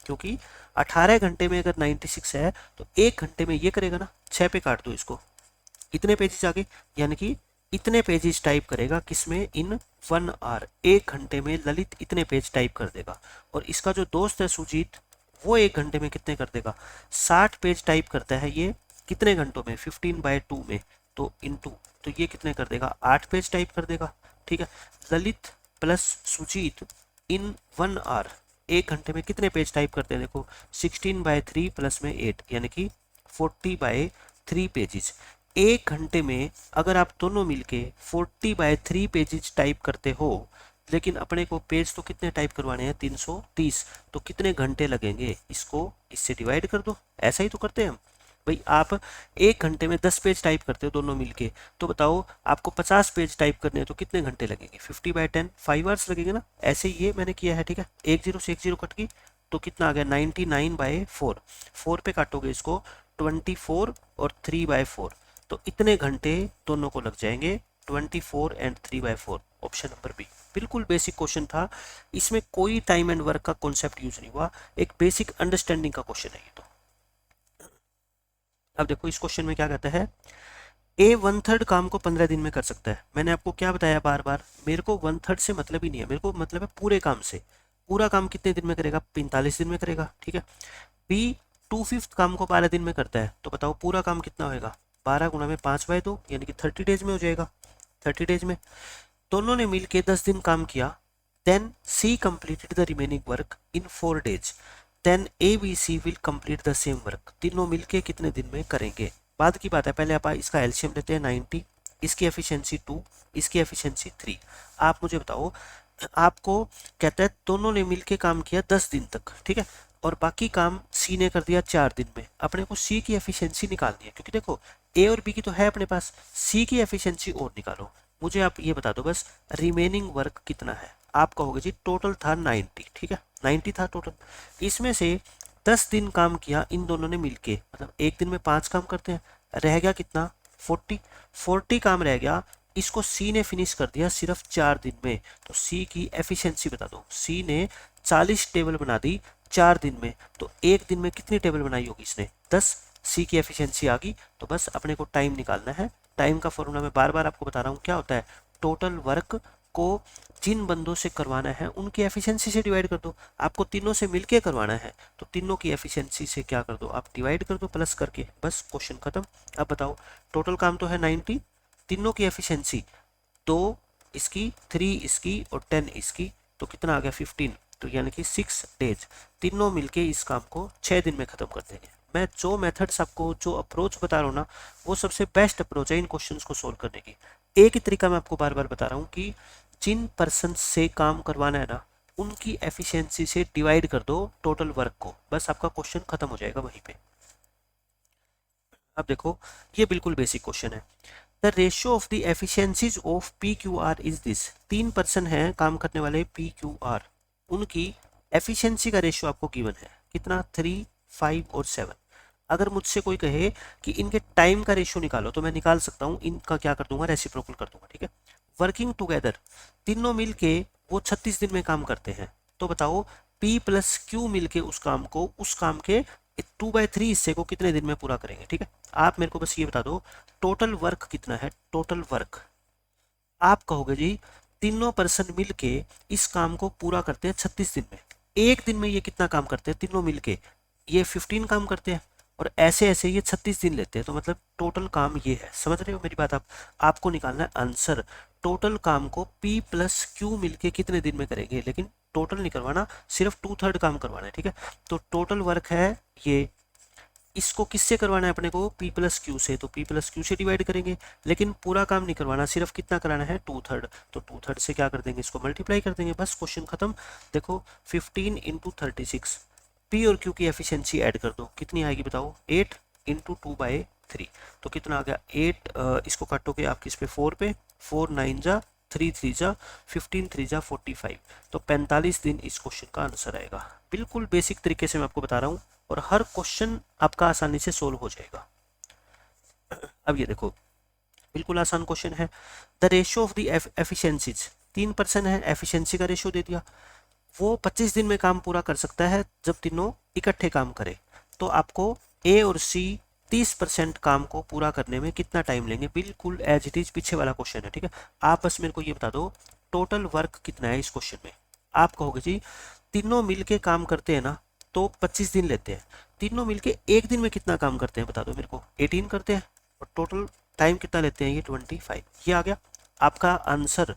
क्योंकि 18 घंटे में अगर 96 है तो 1 घंटे में ये करेगा ना, 6 पे काट दो इसको, इतने पेजेस आगे, यानी कि इतने पेजेस टाइप करेगा किसमें, इन 1 आवर। 1 घंटे में ललित इतने पेज टाइप कर देगा। और इसका जो दोस्त है सुजीत, वो 1 घंटे में कितने कर देगा, 60 पेज टाइप करता है ये कितने घंटों में 15/2 में, तो इनटू, तो ये कितने कर देगा 8 पेज टाइप कर देगा, ठीक है। Lalit plus Sujit in 1 hour 1 घंटे में कितने पेज टाइप करते हैं, देखो 16/3 प्लस में 8 यानी कि 40/3 पेजेस। 1 घंटे में अगर आप दोनों मिलके 40/3 पेजेस टाइप करते हो, लेकिन अपने को पेज तो कितने टाइप करवाने हैं 330, तो कितने घंटे लगेंगे, इसको इससे डिवाइड कर दो। ऐसा ही तो करते हैं हम भाई। आप 1 घंटे में 10 पेज टाइप करते हो दोनों मिलके, तो बताओ आपको 50 पेज टाइप करने हैं तो कितने घंटे लगेंगे, 50/10 5 आवर्स लगेंगे ना। ऐसे ये मैंने किया है, ठीक है। 1 0 से 1 0 कट गई तो कितना आ गया 99/4, 4 पे काटोगे इसको 24 और 3/4, तो इतने घंटे दोनों को लग जाएंगे 24 एंड 3/4। ऑप्शन नंबर बी बिल्कुल बेसिक क्वेश्चन था, इसमें कोई टाइम एंड वर्क का कॉन्सेप्ट यूज नहीं हुआ, एक बेसिक अंडरस्टैंडिंग का क्वेश्चन है ये तो। अब देखो इस क्वेश्चन में क्या कहता है, ए 1/3 काम को 15 दिन में कर सकता है। मैंने आपको क्या बताया बार बार, मेरे को 1/3 से मतलब ही नहीं है, मेरे को मतलब है पूरे काम से। पूरा काम कितने दिन में करेगा, 45 दिन में करेगा, ठीक है। बी 2/5 काम को 12 दिन में करता है, तो बताओ पूरा काम कितना होएगा, 12 गुणा में 5/2 यानी कि 30 डेज में हो जाएगा, 30 डेज में। दोनों ने मिलके 10 दिन काम किया, then c completed the remaining work in 4 days, then a b c will complete the same work. तीनों मिलके कितने दिन में करेंगे? बाद की बात है, पहले आप इसका एलसीएम लेते हैं 90, इसकी एफिशिएंसी 2, इसकी एफिशिएंसी 3। आप मुझे बताओ, आपको कहता है दोनों ने मिलके काम किया 10 दिन तक, ठीक है, और बाकी काम सी ने कर दिया 4 दिन में। अपने को सी की एफिशिएंसी निकालनी है, क्योंकि देखो ए और बी की तो है अपने पास, सी की एफिशिएंसी और निकालो। मुझे आप ये बता दो बस, रिमेनिंग वर्क कितना है? आप कहोगे जी टोटल था 90, ठीक है, 90 था टोटल। इसमें से 10 दिन काम किया इन दोनों ने मिलके, मतलब एक दिन में 5 काम करते हैं, रह गया कितना? 40 काम रह गया। इसको सी ने फिनिश कर दिया सिर्फ 4 दिन में। तो सी की एफिशिएंसी बता दो। सी ने 40 टेबल बना दी 4 दिन में, तो एक दिन में कितनी टेबल बनाई होगी इसने? 10। सी की एफिशिएंसी आ गई। तो बस अपने को टाइम निकालना है। टाइम का फॉर्मूला मैं बार बार आपको बता रहा हूँ, क्या होता है? टोटल वर्क को जिन बंदों से करवाना है उनकी एफिशिएंसी से डिवाइड कर दो। आपको तीनों से मिलके करवाना है तो तीनों की एफिशिएंसी से क्या कर दो? आप डिवाइड कर दो प्लस करके, बस क्वेश्चन खत्म। अब बताओ, टोटल काम तो है 90, तीनों की एफिशिएंसी 2 इसकी, 3 इसकी और 10 इसकी, तो कितना आ गया? 15। तो यानी कि 6 डेज। तीनों मिलके इस काम को 6 दिन में खत्म कर देंगे। मैं जो मेथड्स आपको, जो अप्रोच बता रहा हूँ ना, वो सबसे बेस्ट अप्रोच है इन क्वेश्चंस को सोल्व करने की। एक ही तरीका मैं आपको बार बार बता रहा हूँ कि जिन पर्सन से काम करवाना है ना, उनकी एफिशिएंसी से डिवाइड कर दो टोटल वर्क को, बस आपका क्वेश्चन खत्म हो जाएगा वहीं पे। अब देखो, ये बिल्कुल बेसिक क्वेश्चन है। The ratio of the efficiencies of P Q R is this. 3 person हैं काम करने वाले पी क्यू आर, उनकी एफिशिएंसी का रेशियो आपको गिवन है कितना? 3, 5 और 7। अगर मुझसे कोई कहे कि इनके टाइम का रेशियो निकालो, तो मैं निकाल सकता हूँ। इनका क्या कर दूंगा? रेसिप्रोकल कर दूंगा, ठीक है। वर्किंग टुगेदर, तीनों मिलके वो 36 दिन में काम करते हैं। तो बताओ P प्लस Q मिलके उस काम के 2/3 हिस्से को कितने दिन में पूरा करेंगे? ठीक है, आप मेरे को बस ये बता दो टोटल वर्क कितना है? टोटल वर्क आप कहोगे जी तीनों पर्सन मिलके इस काम को पूरा करते हैं 36 दिन में। एक दिन में ये कितना काम करते हैं तीनों मिलके? ये 15 काम करते हैं, और ऐसे ऐसे ये 36 दिन लेते हैं। तो मतलब टोटल काम ये है। समझ रहे हो मेरी बात? आपको निकालना है आंसर। टोटल काम को P प्लस Q मिलके कितने दिन में करेंगे, लेकिन टोटल नहीं करवाना, सिर्फ 2/3 काम करवाना है, ठीक है। तो टोटल वर्क है ये, इसको किससे करवाना है अपने को? P प्लस Q से, तो P प्लस Q से डिवाइड करेंगे, लेकिन पूरा काम नहीं करवाना, सिर्फ कितना कराना है? 2/3। तो 2/3 से क्या कर देंगे? इसको मल्टीप्लाई कर देंगे, बस क्वेश्चन खत्म। देखो 15 × 36, P और Q की एफिशिएंसी ऐड कर दो, कितनी आएगी बताओ? 8 × 2/3। तो कितना आ गया? 8। इसको काटोगे आप किस पे? 4 पे। 4 9 जा, 3 3 जा, 15 3 जा 45। तो 45 दिन इस क्वेश्चन का आंसर आएगा। बिल्कुल बेसिक तरीके से मैं आपको बता रहा हूँ, और हर क्वेश्चन आपका आसानी से सोल्व हो जाएगा। अब ये देखो, बिल्कुल आसान क्वेश्चन है। The ratio of the efficiencies, 3 person है, एफिशिएंसी का रेशियो दे दिया। वो 25 दिन में काम पूरा कर सकता है जब तीनों इकट्ठे काम करें। तो आपको ए और सी 30% काम को पूरा करने में कितना टाइम लेंगे? बिल्कुल एज इट इज पीछे वाला क्वेश्चन है, ठीक है। आप बस मेरे को ये बता दो टोटल वर्क कितना है इस क्वेश्चन में। आप कहोगे जी तीनों मिलके काम करते हैं ना, तो 25 दिन लेते हैं। तीनों मिलके एक दिन में कितना काम करते हैं बता दो मेरे को? 18 करते हैं। और टोटल टाइम कितना लेते हैं? ये 25। ये आ गया आपका आंसर।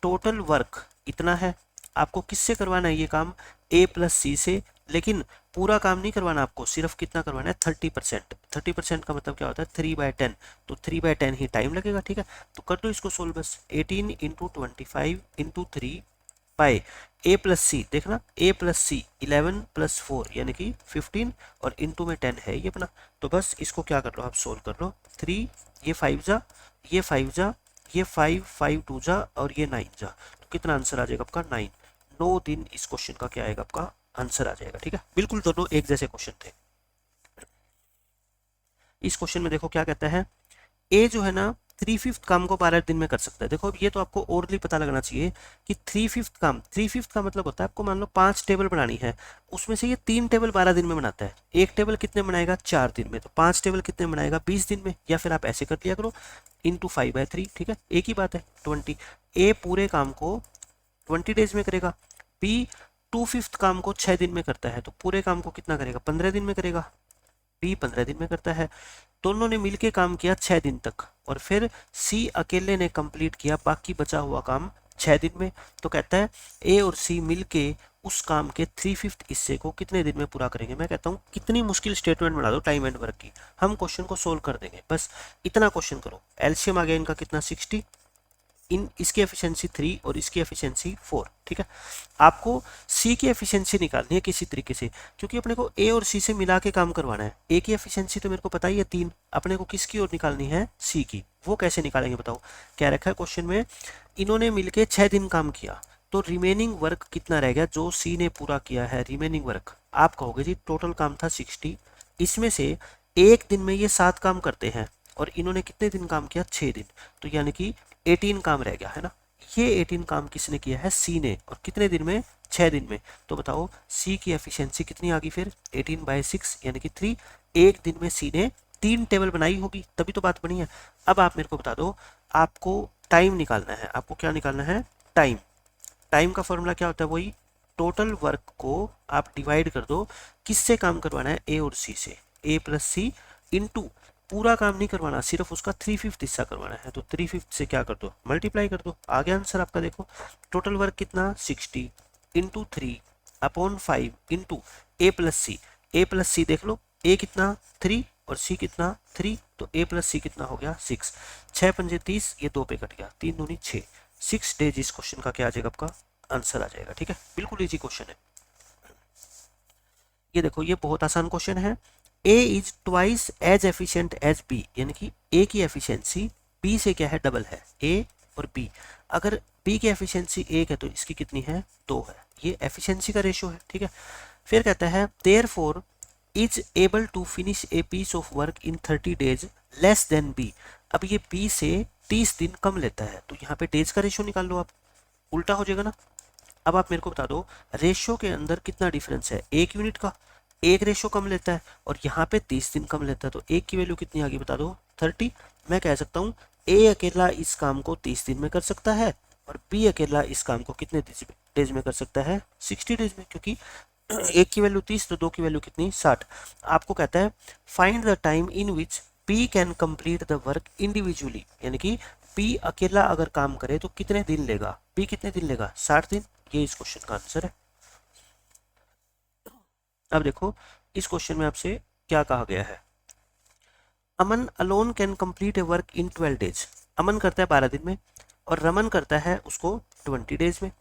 टोटल वर्क इतना है। आपको किससे करवाना है ये काम? A प्लस सी से, लेकिन पूरा काम नहीं करवाना आपको, सिर्फ कितना करवाना है? 30%। 30% का मतलब क्या होता है? 3/10। तो 3/10 ही टाइम लगेगा, ठीक है। तो कर दो इसको सोल्व बस। 18 × 25 × 3 बाय A प्लस सी, देखना A प्लस सी 11 + 4 यानी कि 15, और इंटू में 10 है ये अपना। तो बस इसको क्या कर लो आप? सोल्व कर लो। 3 ये 5 जा, ये 5 जा, ये 5 5 2 जा, और ये 9 जा। तो कितना आंसर आ जाएगा आपका? 9। 9 दिन इस क्वेश्चन का क्या आएगा? आपका आंसर आ जाएगा, ठीक है। बिल्कुल दोनों एक जैसे क्वेश्चन थे। इस क्वेश्चन में देखो क्या कहता है, ए जो है ना 3/5 काम को 12 दिन में कर सकता है। देखो अब ये तो आपको ओरली पता लगना चाहिए कि 3/5 काम, 3/5 का मतलब होता है आपको मान लो 5 टेबल बनानी है, उसमें से ये 3 टेबल 12 दिन में बनाता है। एक टेबल कितने बनाएगा? 4 दिन में। तो 5 टेबल कितने बनाएगा? 20 दिन में। या फिर आप ऐसे कर लिया करो × 5/3, ठीक है, एक ही बात है 20। ए पूरे काम को 20 डेज में करेगा, बी 2/5 काम को 6 दिन में करता है, तो पूरे काम को कितना करेगा? 15 दिन में करेगा। बी 15 दिन में करता है। दोनों ने मिलके काम किया 6 दिन तक, और फिर सी अकेले ने कंप्लीट किया बाकी बचा हुआ काम 6 दिन में। तो कहता है ए और सी मिलके उस काम के 3/5 हिस्से को कितने दिन में पूरा करेंगे। मैं कहता हूँ कितनी मुश्किल स्टेटमेंट बना दो टाइम एंड वर्क की, हम क्वेश्चन को सोल्व कर देंगे। बस इतना क्वेश्चन करो। एलसीएम आ गया इनका कितना 60, इन इसकी एफिशिएंसी 3 और इसकी एफिशिएंसी 4। ठीक है, आपको सी की एफिशिएंसी निकालनी है किसी तरीके से, क्योंकि अपने को ए और सी से मिला के काम करवाना है। ए की एफिशिएंसी तो मेरे को पता ही है 3, अपने को किसकी ओर निकालनी है, सी की। वो कैसे निकालेंगे बताओ। क्या रखा है क्वेश्चन में, इन्होंने मिलके 6 दिन काम किया, तो रिमेनिंग वर्क कितना रह गया जो सी ने पूरा किया है। रिमेनिंग वर्क आप कहोगे जी टोटल काम था 60, इसमें से एक दिन में ये 7 काम करते हैं और इन्होंने कितने दिन काम किया, 6 दिन, तो यानी कि 18 काम रह गया है ना। ये 18 काम किसने किया है, सी ने, और कितने दिन में, 6 दिन में। तो बताओ सी की एफिशिएंसी कितनी आ गई फिर, 18/6 यानी कि 3। एक दिन में सी ने 3 टेबल बनाई होगी, तभी तो बात बनी है। अब आप मेरे को बता दो, आपको टाइम निकालना है। आपको क्या निकालना है, टाइम। टाइम का फॉर्मूला क्या होता है, वही टोटल वर्क को आप डिवाइड कर दो, किससे काम करवाना है, ए और सी से, ए प्लस सी इंटू, पूरा काम नहीं करवाना, सिर्फ उसका 3/5 हिस्सा करवाना है। तो 3/5 से क्या कर दो, मल्टीप्लाई कर दो, आ गया आंसर आपका। देखो टोटल वर्क कितना 60 इंटू 3/5 इंटू ए प्लस सी। ए प्लस सी देख लो, ए कितना 3 और सी कितना 3, तो ए प्लस सी कितना हो गया 6। 6 पंजे 30, ये 2 पे कट गया, 3 दूनी 6। 6 डेज इस क्वेश्चन का क्या आ जाएगा, आपका आंसर आ जाएगा। ठीक है, बिल्कुल इजी क्वेश्चन है ये। देखो ये बहुत आसान क्वेश्चन है। A is twice as efficient as B, यानी कि ए की एफिशिएंसी बी से क्या है, डबल है, ए और बी। अगर बी की एफिशिएंसी 1 है तो इसकी कितनी है, 2 है। ये एफिशिएंसी का रेशियो है। ठीक है, फिर कहता है therefore is able to finish a piece of work in 30 days less than b. अब ये बी से 30 दिन कम लेता है, तो यहाँ पे डेज का रेशियो निकाल लो आप, उल्टा हो जाएगा ना। अब आप मेरे को बता दो रेशियो के अंदर कितना डिफरेंस है, 1 यूनिट का। एक रेशियो कम लेता है और यहाँ पे 30 दिन कम लेता है, तो एक की वैल्यू कितनी आ गई बता दो, 30। मैं कह सकता हूँ ए अकेला इस काम को 30 दिन में कर सकता है और बी अकेला इस काम को कितने डेज में कर सकता है, 60 डेज में, क्योंकि एक की वैल्यू 30 तो दो की वैल्यू कितनी, 60। आपको कहता है find the time in which b can complete the work individually, यानी कि बी अकेला अगर काम करे तो कितने दिन लेगा, बी कितने दिन लेगा, 60 दिन। ये इस क्वेश्चन का आंसर है। अब देखो इस क्वेश्चन में आपसे क्या कहा गया है, Aman alone can complete a work in 12 days. Aman करता है 12 दिन में और रमन करता है उसको 20 डेज में।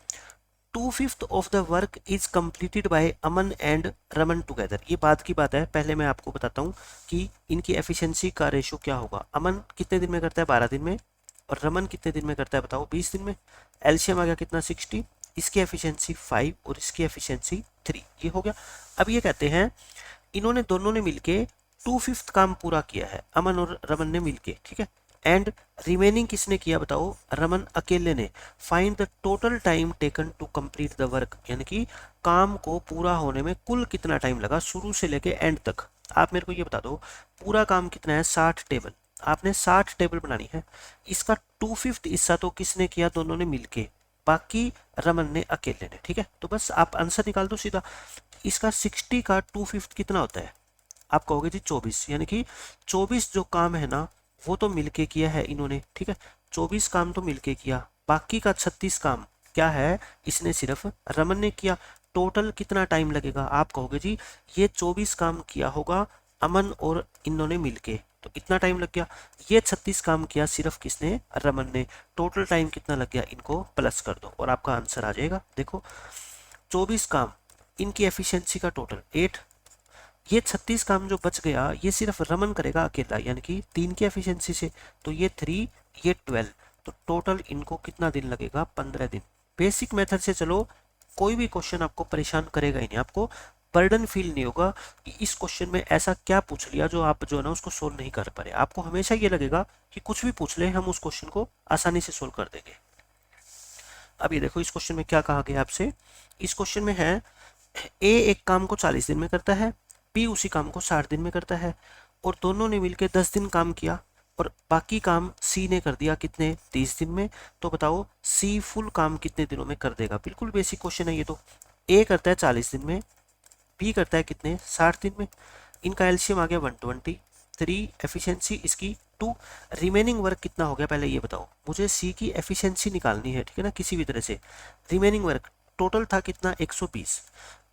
2/5 of the work is completed by Aman and Raman together. ये बात की बात है, पहले मैं आपको बताता हूँ कि इनकी एफिशिएंसी का रेशियो क्या होगा। अमन कितने दिन में करता है, 12 दिन में, और रमन कितने दिन में करता है बताओ, 20 दिन में। एलसीएम आ गया कितना 60, इसकी एफिशिएंसी 5 और इसकी एफिशिएंसी 3, ये हो गया। अब ये कहते हैं इन्होंने दोनों ने मिलके 2/5 काम पूरा किया है, अमन और रमन ने मिलके, ठीक है। एंड रिमेनिंग किसने किया बताओ, रमन अकेले ने। Find the total time taken to complete the work, यानी कि काम को पूरा होने में कुल कितना टाइम लगा शुरू से लेके एंड तक। आप मेरे को ये बता दो पूरा काम कितना है, 60 टेबल, आपने 60 टेबल बनानी है। इसका 2/5 हिस्सा तो किसने किया, दोनों ने मिलके, बाकी रमन ने अकेले ने, ठीक है। तो बस आप आंसर निकाल दो सीधा। इसका 60 का 2/5 कितना होता है, आप कहोगे जी 24, यानी कि 24 जो काम है ना वो तो मिलके किया है इन्होंने, ठीक है। 24 काम तो मिलके किया, बाकी का 36 काम क्या है, इसने सिर्फ रमन ने किया। टोटल कितना टाइम लगेगा, आप कहोगे जी ये 24 काम किया होगा अमन और इन्होंने मिलके, तो इतना टाइम लग गया। ये 36 काम किया सिर्फ किसने, रमन ने, टोटल टाइम कितना लग गया, इनको प्लस कर दो और आपका आंसर आ जाएगा। देखो 24 काम, इनकी एफिशिएंसी का टोटल 8, ये 36 काम जो बच गया ये सिर्फ रमन करेगा अकेला, यानी कि 3 की एफिशिएंसी से, तो ये 3 ये 12, तो टोटल इनको कितना दिन लगेगा, 15 दिन। बेसिक मेथड से चलो, कोई भी क्वेश्चन आपको परेशान करेगा ही नहीं, आपको बर्डन फील नहीं होगा कि इस क्वेश्चन में ऐसा क्या पूछ लिया जो आप जो है ना उसको सोल्व नहीं कर पा रहे। आपको हमेशा ये लगेगा कि कुछ भी पूछ ले हम उस क्वेश्चन को आसानी से सोल्व कर देंगे। अब ये देखो इस क्वेश्चन में क्या कहा गया आपसे, इस क्वेश्चन में है ए एक काम को 40 दिन में करता है, बी उसी काम को 60 दिन में करता है, और दोनों ने मिलकर 10 दिन काम किया और बाकी काम सी ने कर दिया कितने, 30 दिन में। तो बताओ सी फुल काम कितने दिनों में कर देगा। बिल्कुल बेसिक क्वेश्चन है ये तो। ए करता है 40 दिन में, बी करता है कितने, 60 दिन में। इनका एलसीएम आ गया 120, 3 एफिशिएंसी इसकी 2, रिमेनिंग वर्क कितना हो गया पहले ये बताओ, मुझे सी की एफिशिएंसी निकालनी है, ठीक है ना, किसी भी तरह से। रिमेनिंग वर्क टोटल था कितना 120,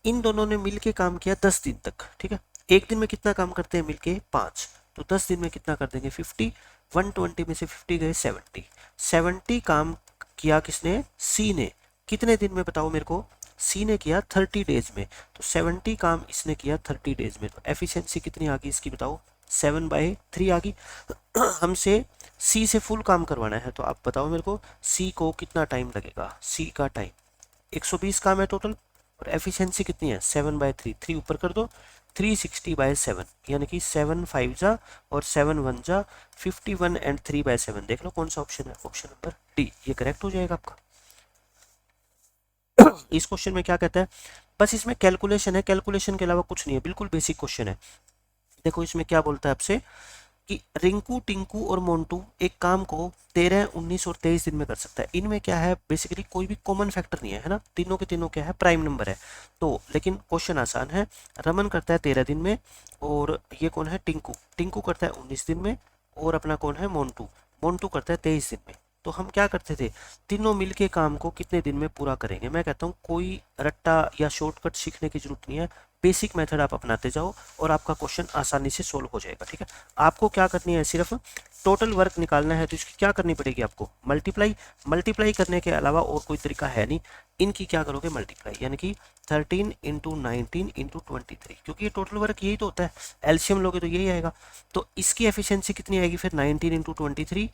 इन दोनों ने मिलके काम किया 10 दिन तक, ठीक है। एक दिन में कितना काम करते हैं मिलके 5, तो 10 दिन में कितना कर देंगे 50, 120 में से 50 गए 70, 70 काम किया किसने, सी ने। कितने दिन में बताओ मेरे को, सी ने किया 30 डेज में, तो 70 काम इसने किया 30 डेज में, तो एफिशिएंसी कितनी आ गई इसकी बताओ, 7/3 आ गई। हमसे सी से फुल काम करवाना है, तो आप बताओ मेरे को सी को कितना टाइम लगेगा, सी का टाइम 120 काम है टोटल, और एफिशिएंसी कितनी है 7/3, 3 ऊपर कर दो, 360/7, यानी कि 7 5 जा और 7 1 जा 51 एंड 3/7। देख लो कौन सा ऑप्शन है, ऑप्शन नंबर डी, ये करेक्ट हो जाएगा आपका। इस क्वेश्चन में क्या कहता है, बस इसमें कैलकुलेशन है, कैलकुलेशन के अलावा कुछ नहीं है, बिल्कुल बेसिक क्वेश्चन है। देखो इसमें क्या बोलता है आपसे कि रिंकू, टिंकू और मोन्टू एक काम को 13, 19 और 23 दिन में कर सकता है। इनमें क्या है, बेसिकली कोई भी कॉमन फैक्टर नहीं है ना, तीनों के तीनों क्या है, प्राइम नंबर है। तो लेकिन क्वेश्चन आसान है। रमन करता है 13 दिन में, और ये कौन है, टिंकू, टिंकू करता है 19 दिन में, और अपना कौन है, मोन्टू, मोन्टू करता है 23 दिन में। तो हम क्या करते थे, तीनों मिलके काम को कितने दिन में पूरा करेंगे। मैं कहता हूँ कोई रट्टा या शॉर्टकट सीखने की जरूरत नहीं है, बेसिक मेथड आप अपनाते जाओ और आपका क्वेश्चन आसानी से सोल्व हो जाएगा, ठीक है। आपको क्या करनी है, सिर्फ टोटल वर्क निकालना है, तो इसकी क्या करनी पड़ेगी आपको, मल्टीप्लाई। मल्टीप्लाई करने के अलावा और कोई तरीका है नहीं, इनकी क्या करोगे मल्टीप्लाई, यानी कि 13 × 19 × 23, क्योंकि ये टोटल वर्क यही तो होता है, एलसीएम लोगे तो यही आएगा। तो इसकी एफिशिएंसी कितनी आएगी फिर 19 × 23,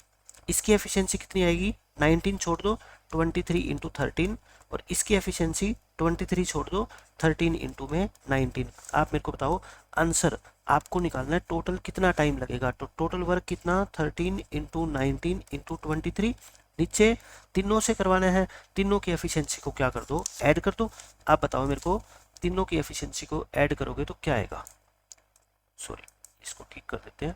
इसकी एफिशिएंसी कितनी आएगी, 19 छोड़ दो 23 × 13, और इसकी एफिशिएंसी 23 छोड़ दो 13 इंटू में 19। आप मेरे को बताओ आंसर आपको निकालना है, टोटल कितना टाइम लगेगा, तो टोटल वर्क कितना 13 × 19 × 23, नीचे तीनों से करवाना है, तीनों की एफिशिएंसी को क्या कर दो, ऐड कर दो। आप बताओ मेरे को तीनों की एफिशिएंसी को ऐड करोगे तो क्या आएगा, सॉरी इसको ठीक कर देते हैं,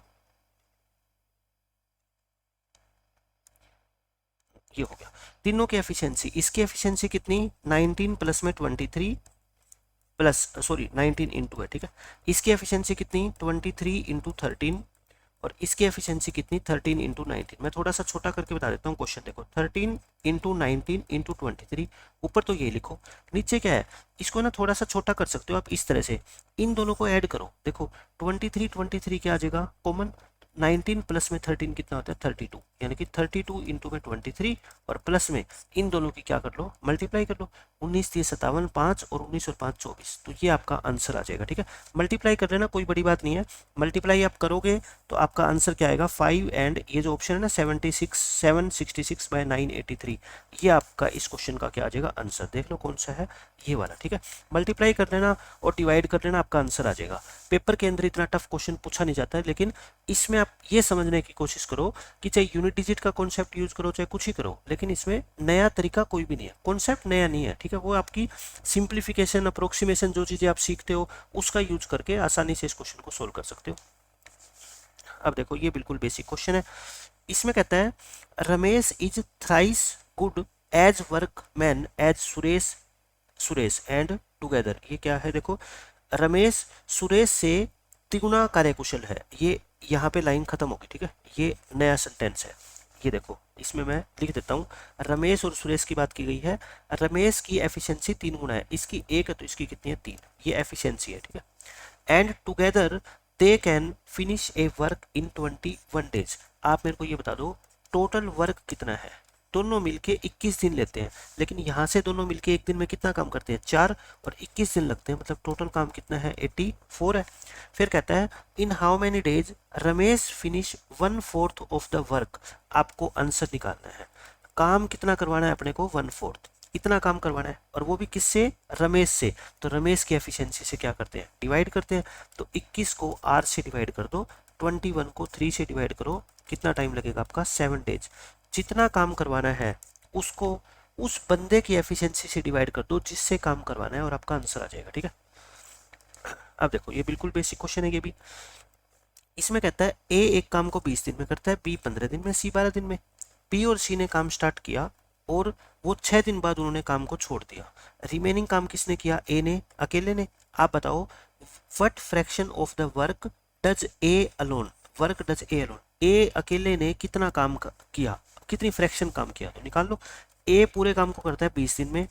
ये हो गया तीनों की एफिशिएंसी। इसकी एफिशिएंसी कितनी 19 प्लस में 23 प्लस सॉरी 19 इंटू है, ठीक है। इसकी एफिशिएंसी कितनी 23 × 13, और इसकी एफिशिएंसी कितनी 13 × 19। मैं थोड़ा सा छोटा करके बता देता हूँ क्वेश्चन, देखो 13 × 19 × 23, ऊपर तो ये लिखो, नीचे क्या है, इसको ना थोड़ा सा छोटा कर सकते हो आप इस तरह से, इन दोनों को ऐड करो। देखो 23 क्या आ जाएगा कॉमन, 19 प्लस में 13 कितना होता है 32, यानी कि 32 इंटू में 23, और प्लस में इन दोनों की क्या कर लो, मल्टीप्लाई कर लो। 19 × 57 5, और 19 और 5 24, तो ये आपका आंसर आ जाएगा, ठीक है। मल्टीप्लाई कर लेना, कोई बड़ी बात नहीं है, मल्टीप्लाई आप करोगे तो आपका आंसर क्या आएगा 5, एंड ये जो ऑप्शन है ना 766/983, ये आपका इस क्वेश्चन का क्या आ जाएगा आंसर, देख लो कौन सा है, ये वाला, ठीक है। मल्टीप्लाई कर लेना और डिवाइड कर लेना, आपका आंसर आ जाएगा। पेपर के अंदर इतना टफ क्वेश्चन पूछा नहीं जाता है, लेकिन इसमें आप ये समझने की कोशिश करो कि चाहे यूनिट डिजिट का कॉन्सेप्ट यूज करो चाहे कुछ ही करो, लेकिन इसमें नया तरीका कोई भी नहीं है, कॉन्सेप्ट नया नहीं है, ठीक है। वो आपकी सिंप्लीफिकेशन, अप्रोक्सीमेशन, जो चीजें आप सीखते हो उसका यूज करके आसानी से इस क्वेश्चन को सोल्व कर सकते हो। अब देखो ये बिल्कुल बेसिक क्वेश्चन है। इसमें कहता है Ramesh is thrice good as work man as Suresh and together. ये क्या है, देखो रमेश सुरेश से तिगुना कार्यकुशल है, ये यहाँ पे लाइन खत्म होगी, ठीक है। ये नया सेंटेंस है, ये देखो इसमें मैं लिख देता हूँ, रमेश और सुरेश की बात की गई है। रमेश की एफिशिएंसी 3 गुना है, इसकी 1 है तो इसकी कितनी है 3, ये एफिशिएंसी है, ठीक है। And together they can finish A work in 21 days. आप मेरे को ये बता दो टोटल वर्क कितना है, दोनों मिलके 21 दिन लेते हैं, लेकिन यहाँ से दोनों मिलके एक दिन में कितना काम करते हैं 4, और 21 दिन लगते हैं, मतलब टोटल काम कितना है 84 है। फिर कहता है in how many days Ramesh finish 1/4 of the work. आपको आंसर निकालना है, काम कितना करवाना है अपने को 1/4, इतना काम करवाना है, और वो भी किससे, रमेश से। तो रमेश की एफिशिएंसी से क्या करते हैं, डिवाइड करते हैं। तो 21 को r से डिवाइड कर दो, 21 को 3 से डिवाइड करो, कितना टाइम लगेगा आपका 7 डेज। जितना काम करवाना है उसको उस बंदे की एफिशिएंसी से डिवाइड कर दो जिससे काम करवाना है, और आपका आंसर आ जाएगा, ठीक है। अब देखो ये बिल्कुल बेसिक क्वेश्चन है ये भी। इसमें कहता है ए एक काम को 20 दिन में करता है, बी 15 दिन में, सी 12 दिन में। बी और सी ने काम स्टार्ट किया और वो 6 दिन बाद उन्होंने काम को छोड़ दिया। रिमेनिंग काम किसने किया, ए ने, अकेले ने। आप बताओ what fraction of the work does A alone. Work does A alone, A अकेले ने कितना काम किया, कितनी फ्रैक्शन काम किया, तो निकाल लो। ए पूरे काम को करता है 20 दिन में,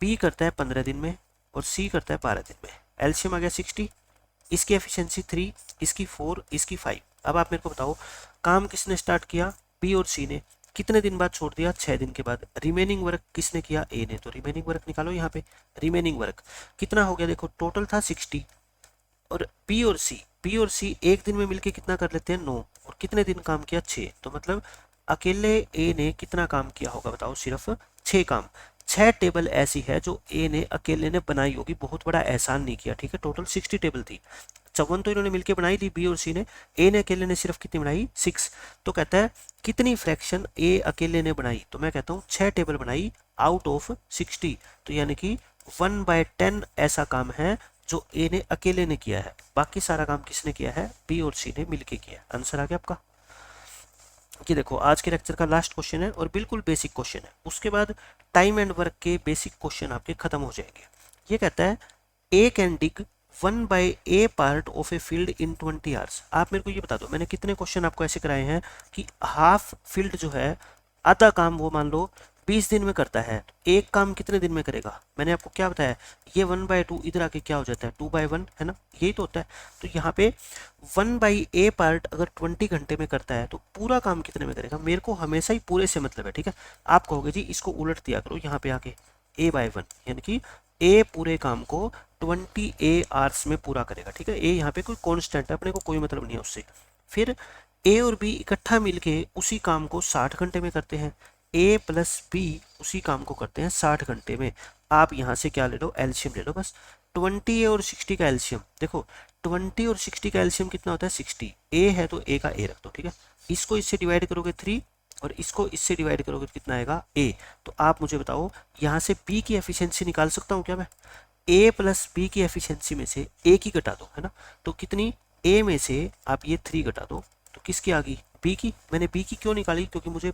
बी करता है 15 दिन में और सी करता है 12 दिन में। एलसीएम आ गया 60, इसकी एफिशिएंसी 3, इसकी 4, इसकी 5। अब आप मेरे को बताओ काम किसने स्टार्ट किया, बी और सी ने, कितने दिन बाद छोड़ दिया, 6 दिन के बाद। रिमेनिंग वर्क किसने किया, ए ने, तो रिमेनिंग वर्क निकालो यहाँ पे। रिमेनिंग वर्क कितना हो गया, देखो टोटल था 60 और बी और सी एक दिन में मिलके कितना कर लेते हैं 9, और कितने दिन काम किया 6, तो मतलब अकेले ए ने कितना काम किया होगा बताओ, सिर्फ 6 काम। 6 टेबल ऐसी है जो ए ने अकेले ने बनाई होगी, बहुत बड़ा एहसान नहीं किया, ठीक है। टोटल 60 टेबल थी, 54 तो इन्होंने मिलके बनाई थी बी और सी ने, ए ने अकेले ने सिर्फ कितनी बनाई 6। तो कहता है कितनी फ्रैक्शन ए अकेले ने बनाई, तो मैं कहता हूँ 6 टेबल बनाई आउट ऑफ 60, तो यानी कि 1/10 ऐसा काम है जो ए ने अकेले ने किया है, बाकी सारा काम किसने किया है, बी और सी ने मिलके किया है। आंसर आ गया आपका। कि देखो आज के लेक्चर का लास्ट क्वेश्चन है और बिल्कुल बेसिक क्वेश्चन है, उसके बाद टाइम एंड वर्क के बेसिक क्वेश्चन आपके खत्म हो जाएंगे। ये कहता है A can dig 1/a part of a field in 20 hours. आप मेरे को ये बता दो, मैंने कितने क्वेश्चन आपको ऐसे कराए हैं कि हाफ फील्ड जो है, आधा काम वो मान लो 20 दिन में करता है, तो एक काम कितने दिन में करेगा। मैंने आपको क्या बताया, ये 1/2 इधर आके क्या हो जाता है 2/1, है ना, यही तो होता है। तो यहाँ पे 1/a पार्ट अगर 20 घंटे में करता है तो पूरा काम कितने में करेगा। मेरे को हमेशा ही पूरे से मतलब है, ठीक है। आप कहोगे जी इसको उलट दिया करो यहाँ पे आके, a/1 यानी कि ए पूरे काम को 20 आवर्स में पूरा करेगा, ठीक है। ए यहाँ पे कोई कॉन्स्टेंट है, अपने को कोई मतलब नहीं है उससे। फिर ए और बी इकट्ठा मिलके उसी काम को 60 घंटे में करते हैं, ए प्लस बी उसी काम को करते हैं 60 घंटे में। आप यहाँ से क्या ले लो, एलसीएम ले लो बस। 20 और 60 का एलसीएम देखो, 20 और 60 का एलसीएम कितना होता है 60। ए है तो ए का ए रख दो, ठीक है। इसको इससे डिवाइड करोगे 3 और इसको इससे डिवाइड करोगे तो कितना आएगा ए। तो आप मुझे बताओ यहाँ से बी की एफिशिएंसी निकाल सकता हूँ क्या मैं, ए प्लस बी की एफिशिएंसी में से ए की घटा दो, है ना। तो कितनी, ए में से आप ये 3 घटा दो तो किसकी आ गई, बी की। मैंने बी की क्यों निकाली, क्योंकि मुझे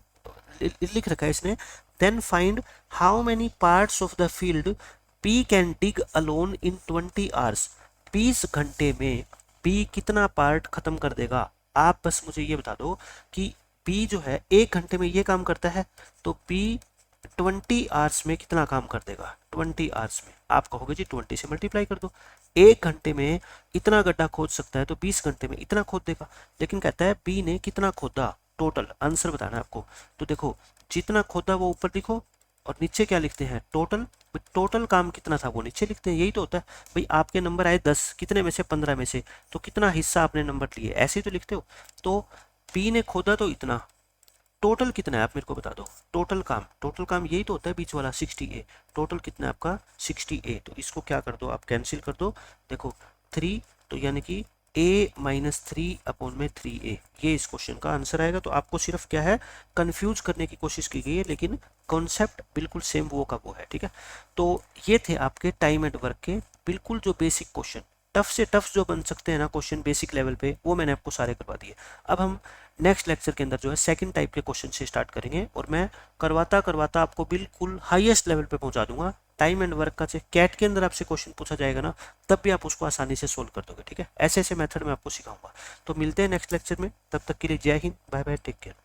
लिख रखा है इसने, then find how many parts of the field b can dig alone in 20 hours. 20 घंटे में बी कितना पार्ट खत्म कर देगा। आप बस मुझे ये बता दो कि बी जो है 1 घंटे में ये काम करता है, तो बी 20 आवर्स में कितना काम कर देगा, 20 आवर्स में। आप कहोगे जी 20 से मल्टीप्लाई कर दो, 1 घंटे में इतना गड्ढा खोद सकता है तो 20 घंटे में इतना खोद देगा। लेकिन कहता है बी ने कितना खोदा, टोटल आंसर बताना है आपको। तो देखो जितना खोदा वो ऊपर लिखो और नीचे क्या लिखते हैं, टोटल। टोटल काम कितना था वो नीचे लिखते हैं, यही तो होता है भाई। आपके नंबर आए 10, कितने में से 15 में से, तो कितना हिस्सा आपने नंबर लिए, ऐसे ही तो लिखते हो। तो बी ने खोदा तो इतना, टोटल कितना है आप मेरे को बता दो। टोटल काम यही तो होता है बीच वाला 60A। टोटल कितना है आपका 60A, तो इसको क्या कर दो आप, कैंसिल कर दो। देखो 3, तो यानी कि a-3/3a, ये इस क्वेश्चन का आंसर आएगा। तो आपको सिर्फ क्या है, कंफ्यूज करने की कोशिश की गई है, लेकिन कॉन्सेप्ट बिल्कुल सेम वो का वो है, ठीक है। तो ये थे आपके टाइम एंड वर्क के बिल्कुल जो बेसिक क्वेश्चन, टफ से टफ जो बन सकते हैं ना क्वेश्चन बेसिक लेवल पे, वो मैंने आपको सारे करवा दिए। अब हम नेक्स्ट लेक्चर के अंदर जो है सेकंड टाइप के क्वेश्चन से स्टार्ट करेंगे और मैं करवाता करवाता आपको बिल्कुल हाईएस्ट लेवल पे पहुंचा दूंगा। टाइम एंड वर्क का से कैट के अंदर आपसे क्वेश्चन पूछा जाएगा ना, तब भी आप उसको आसानी से सोल्व कर दोगे, ठीक है। ऐसे ऐसे मेथड में आपको सिखाऊंगा। तो मिलते हैं नेक्स्ट लेक्चर में, तब तक के लिए जय हिंद, बाय बाय, टेक केयर।